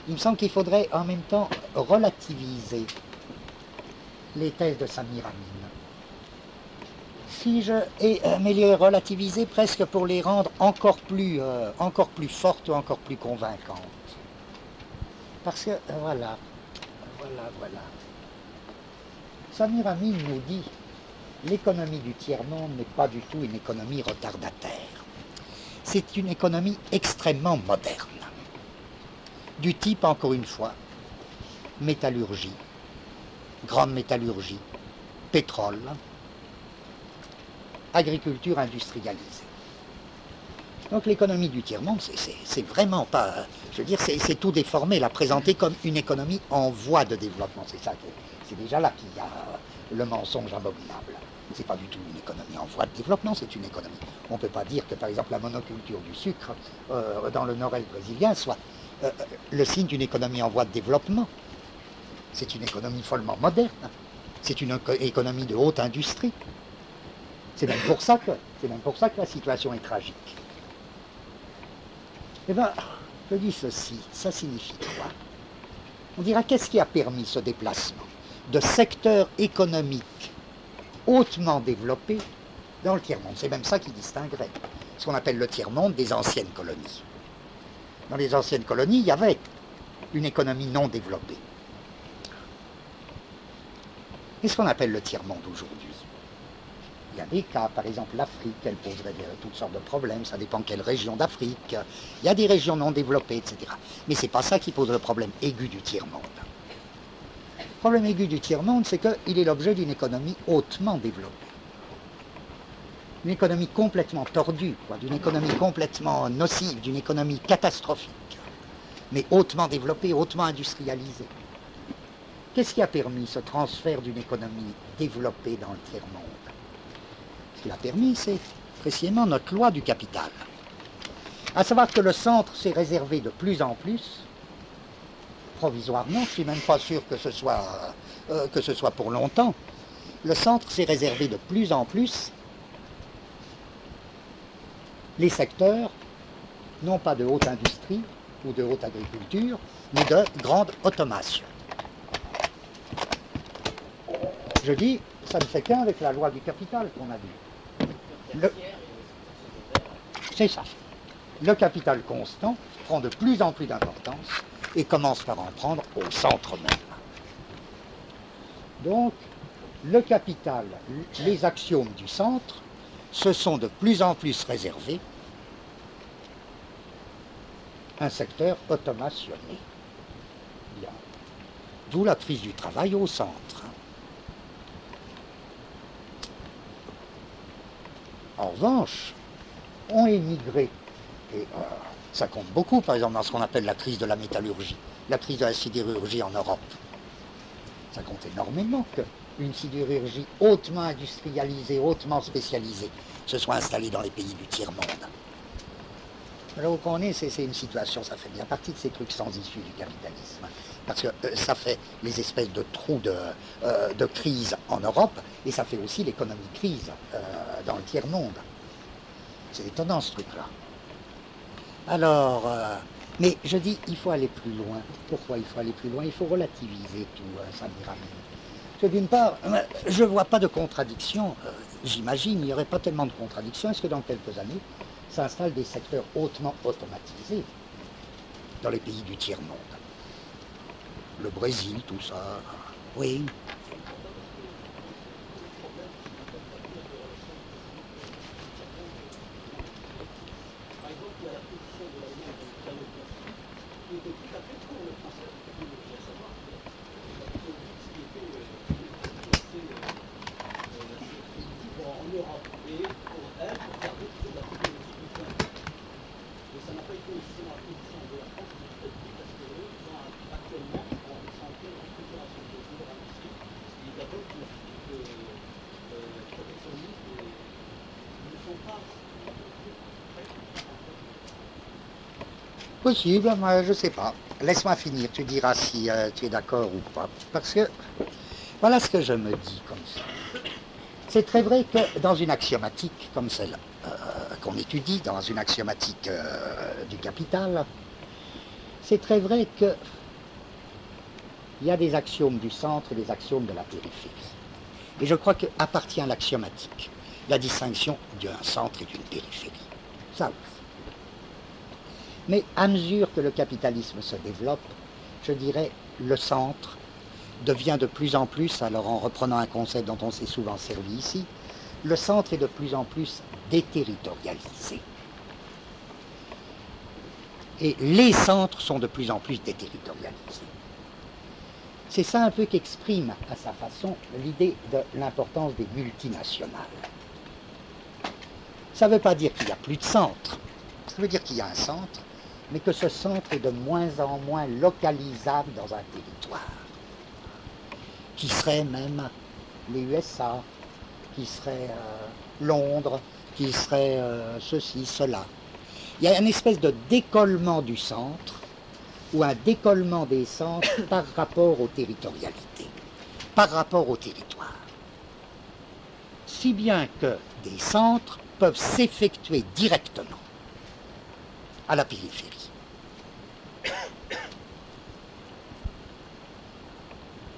Il me semble qu'il faudrait en même temps relativiser les thèses de Samir Amin. Mais les relativiser presque pour les rendre encore plus fortes ou encore plus convaincantes. Parce que, voilà. Samir Amin nous dit, l'économie du tiers-monde n'est pas du tout une économie retardataire. C'est une économie extrêmement moderne. Du type, encore une fois, métallurgie, grande métallurgie, pétrole, agriculture industrialisée. Donc l'économie du tiers-monde, c'est vraiment pas... Je veux dire, c'est tout déformé, la présenter comme une économie en voie de développement. C'est déjà là qu'il y a le mensonge abominable. C'est pas du tout une économie en voie de développement, c'est une économie. On ne peut pas dire que, par exemple, la monoculture du sucre dans le nord-est brésilien soit le signe d'une économie en voie de développement. C'est une économie follement moderne. C'est une économie de haute industrie. C'est même pour ça que la situation est tragique. Eh bien, je dis ceci, ça signifie quoi? On dira, qu'est-ce qui a permis ce déplacement de secteurs économiques hautement développés dans le tiers-monde? C'est même ça qui distinguerait ce qu'on appelle le tiers-monde des anciennes colonies. Dans les anciennes colonies, il y avait une économie non développée. Qu'est-ce qu'on appelle le tiers-monde aujourd'hui? Il y a des cas, par exemple l'Afrique, elle poserait toutes sortes de problèmes, ça dépend quelle région d'Afrique. Il y a des régions non développées, etc. Mais ce n'est pas ça qui pose le problème aigu du tiers-monde. Le problème aigu du tiers-monde, c'est qu'il est l'objet d'une économie hautement développée. Une économie complètement tordue, d'une économie complètement nocive, d'une économie catastrophique, mais hautement développée, hautement industrialisée. Qu'est-ce qui a permis ce transfert d'une économie développée dans le tiers-monde? Ce qui l'a permis, c'est précisément notre loi du capital. À savoir que le centre s'est réservé de plus en plus, provisoirement, je ne suis même pas sûr que ce soit pour longtemps, le centre s'est réservé de plus en plus les secteurs, non pas de haute industrie ou de haute agriculture, mais de grande automation. Je dis, ça ne fait qu'un avec la loi du capital qu'on a vu. C'est ça. Le capital constant prend de plus en plus d'importance et commence par en prendre au centre même. Donc, le capital, les axiomes du centre, se sont de plus en plus réservés un secteur automationné. Bien. D'où la crise du travail au centre. En revanche, ont émigré, et ça compte beaucoup, par exemple, dans ce qu'on appelle la crise de la métallurgie, la crise de la sidérurgie en Europe. Ça compte énormément qu'une sidérurgie hautement industrialisée, hautement spécialisée, se soit installée dans les pays du tiers-monde. Alors, vous comprenez, c'est une situation, ça fait bien partie de ces trucs sans issue du capitalisme. Parce que ça fait les espèces de trous de crise en Europe, et ça fait aussi l'économie crise dans le tiers-monde. C'est étonnant ce truc-là. Alors, mais je dis, il faut aller plus loin. Pourquoi il faut aller plus loin? Il faut relativiser tout, Samir Amin. D'une part, je ne vois pas de contradiction. J'imagine, il n'y aurait pas tellement de contradictions. Est-ce que dans quelques années, s'installent des secteurs hautement automatisés dans les pays du tiers-monde? Le Brésil, tout ça. Oui. Possible, moi je sais pas. Laisse-moi finir, tu diras si tu es d'accord ou pas. Parce que, voilà ce que je me dis comme ça. C'est très vrai que dans une axiomatique comme celle qu'on étudie, dans une axiomatique du capital, c'est très vrai que il y a des axiomes du centre et des axiomes de la périphérie. Et je crois qu'appartient à l'axiomatique la distinction d'un centre et d'une périphérie. Ça aussi. Mais à mesure que le capitalisme se développe, je dirais, le centre devient de plus en plus, alors en reprenant un concept dont on s'est souvent servi ici, le centre est de plus en plus déterritorialisé. Et les centres sont de plus en plus déterritorialisés. C'est ça un peu qu'exprime à sa façon l'idée de l'importance des multinationales. Ça ne veut pas dire qu'il n'y a plus de centre, ça veut dire qu'il y a un centre, mais que ce centre est de moins en moins localisable dans un territoire, qui serait même les USA, qui serait Londres, qui serait ceci, cela. Il y a une espèce de décollement du centre, ou un décollement des centres par rapport aux territorialités, par rapport au territoire. Si bien que des centres peuvent s'effectuer directement à la périphérie.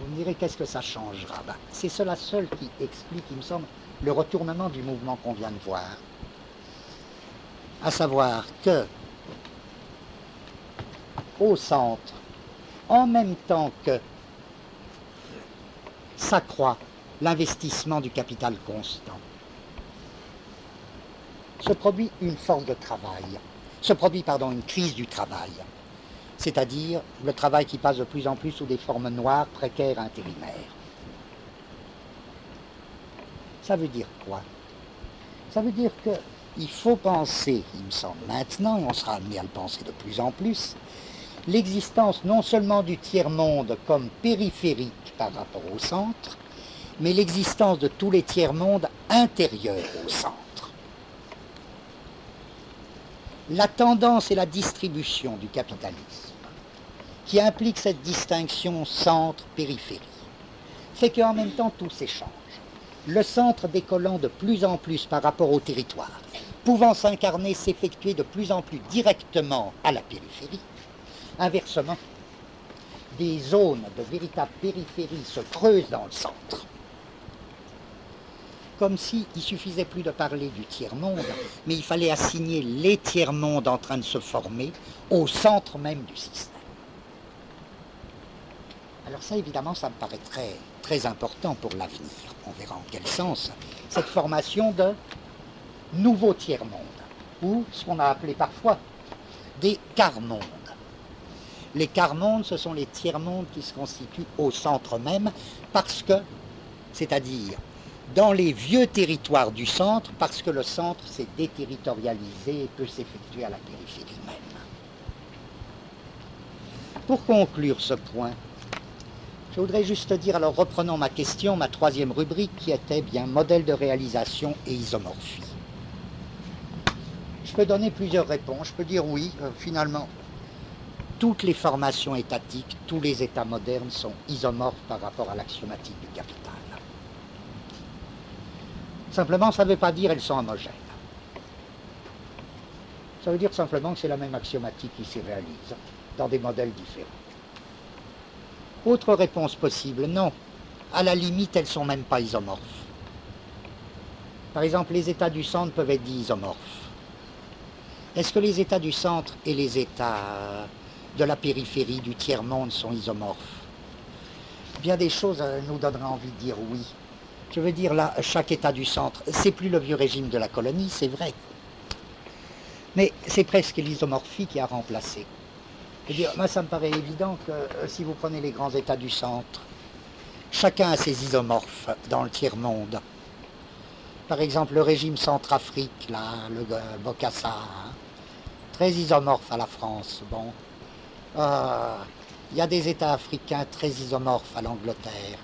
Vous me direz, qu'est-ce que ça changera? Ben, c'est cela seul qui explique, il me semble, le retournement du mouvement qu'on vient de voir. À savoir que, au centre, en même temps que s'accroît l'investissement du capital constant, se produit une force de travail, une crise du travail, c'est-à-dire le travail qui passe de plus en plus sous des formes noires, précaires, intérimaires. Ça veut dire quoi? Ça veut dire qu'il faut penser, il me semble maintenant, et on sera amené à le penser de plus en plus, l'existence non seulement du tiers-monde comme périphérique par rapport au centre, mais l'existence de tous les tiers-mondes intérieurs au centre. La tendance et la distribution du capitalisme, qui implique cette distinction centre-périphérie, fait qu'en même temps tout s'échange. Le centre décollant de plus en plus par rapport au territoire, pouvant s'incarner, s'effectuer de plus en plus directement à la périphérie. Inversement, des zones de véritable périphérie se creusent dans le centre. Comme s'il ne suffisait plus de parler du tiers-monde, mais il fallait assigner les tiers-mondes en train de se former au centre même du système. Alors ça, évidemment, ça me paraît très important pour l'avenir. On verra en quel sens cette formation de nouveaux tiers-mondes, ou ce qu'on a appelé parfois des quart-mondes. Les quart-mondes, ce sont les tiers-mondes qui se constituent au centre même, parce que, c'est-à-dire dans les vieux territoires du centre, parce que le centre s'est déterritorialisé et peut s'effectuer à la périphérie même. Pour conclure ce point, je voudrais juste dire, alors reprenons ma question, ma troisième rubrique, qui était bien modèle de réalisation et isomorphie. Je peux donner plusieurs réponses. Je peux dire oui, finalement, toutes les formations étatiques, tous les États modernes sont isomorphes par rapport à l'axiomatique du capital. Simplement, ça ne veut pas dire qu'elles sont homogènes. Ça veut dire simplement que c'est la même axiomatique qui s'y réalise, dans des modèles différents. Autre réponse possible, non. À la limite, elles ne sont même pas isomorphes. Par exemple, les états du centre peuvent être dits isomorphes. Est-ce que les états du centre et les états de la périphérie, du tiers-monde, sont isomorphes? Bien des choses nous donneraient envie de dire oui. Je veux dire, là, chaque état du centre, c'est plus le vieux régime de la colonie, c'est vrai. Mais c'est presque l'isomorphie qui a remplacé. Je veux dire, moi, ça me paraît évident que si vous prenez les grands états du centre, chacun a ses isomorphes dans le tiers-monde. Par exemple, le régime Centrafrique, là, le Bokassa, hein, très isomorphe à la France. Bon, y a des États africains très isomorphes à l'Angleterre.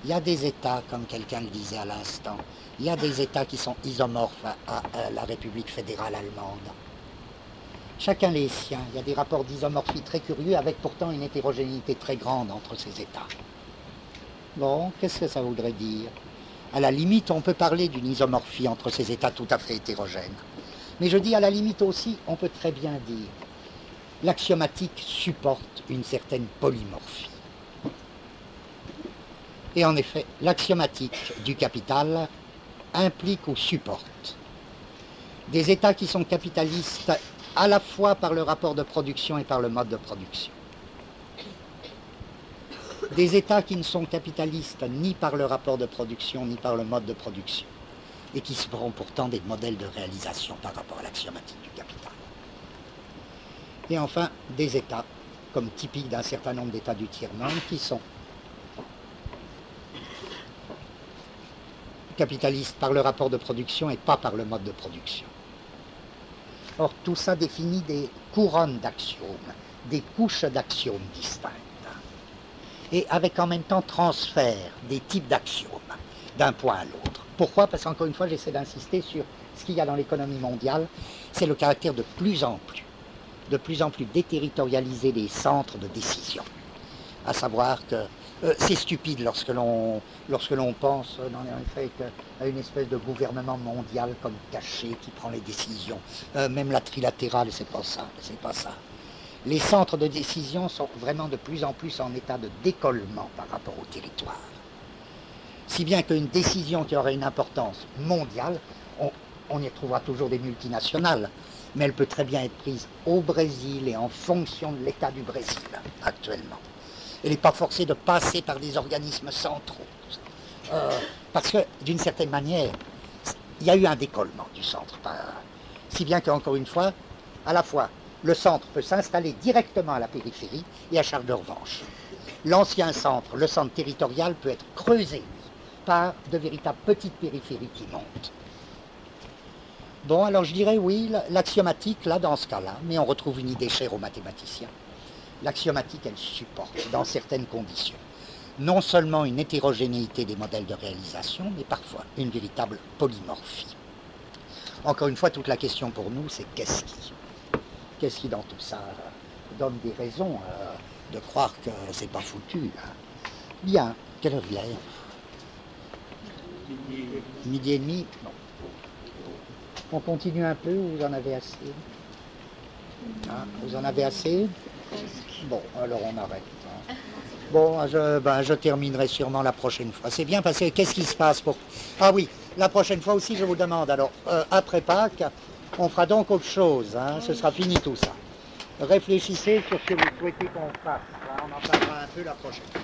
Il y a des États, comme quelqu'un le disait à l'instant, il y a des États qui sont isomorphes à la République fédérale allemande. Chacun les siens. Il y a des rapports d'isomorphie très curieux, avec pourtant une hétérogénéité très grande entre ces États. Bon, qu'est-ce que ça voudrait dire? À la limite, on peut parler d'une isomorphie entre ces États tout à fait hétérogènes. Mais je dis à la limite aussi, on peut très bien dire l'axiomatique supporte une certaine polymorphie. Et en effet, l'axiomatique du capital implique ou supporte des États qui sont capitalistes à la fois par le rapport de production et par le mode de production. Des États qui ne sont capitalistes ni par le rapport de production ni par le mode de production, et qui seront pourtant des modèles de réalisation par rapport à l'axiomatique du capital. Et enfin, des États, comme typiques d'un certain nombre d'États du tiers-monde, qui sont capitalistes par le rapport de production et pas par le mode de production. Or, tout ça définit des couronnes d'axiomes, des couches d'axiomes distinctes, et avec en même temps transfert des types d'axiomes d'un point à l'autre. Pourquoi? Parce qu'encore une fois, j'essaie d'insister sur ce qu'il y a dans l'économie mondiale, c'est le caractère de plus en plus déterritorialisé des centres de décision. À savoir que c'est stupide lorsque l'on pense en effet à une espèce de gouvernement mondial comme caché qui prend les décisions. Même la trilatérale, c'est pas ça, c'est pas ça. Les centres de décision sont vraiment de plus en plus en état de décollement par rapport au territoire. Si bien qu'une décision qui aurait une importance mondiale, on y retrouvera toujours des multinationales, mais elle peut très bien être prise au Brésil et en fonction de l'état du Brésil actuellement. Elle n'est pas forcée de passer par des organismes centraux. Parce que, d'une certaine manière, il y a eu un décollement du centre. Si bien qu'encore une fois, à la fois, le centre peut s'installer directement à la périphérie et à charge de revanche. L'ancien centre, le centre territorial, peut être creusé par de véritables petites périphéries qui montent. Bon, alors je dirais oui, l'axiomatique, là, dans ce cas-là, mais on retrouve une idée chère aux mathématiciens. L'axiomatique, elle supporte, dans certaines conditions, non seulement une hétérogénéité des modèles de réalisation, mais parfois une véritable polymorphie. Encore une fois, toute la question pour nous, c'est qu'est-ce qui dans tout ça donne des raisons de croire que c'est pas foutu. Hein. Bien, quelle heure il est? Midi et demi. Bon. On continue un peu ou vous en avez assez? Hein, vous en avez assez? Bon, alors on arrête. Hein. Bon, je terminerai sûrement la prochaine fois. C'est bien parce que qu'est-ce qui se passe pour... Ah oui, la prochaine fois aussi, je vous demande. Alors, après Pâques, on fera donc autre chose. Hein, ce sera fini tout ça. Réfléchissez sur ce que vous souhaitez qu'on fasse. Hein, on en parlera un peu la prochaine fois.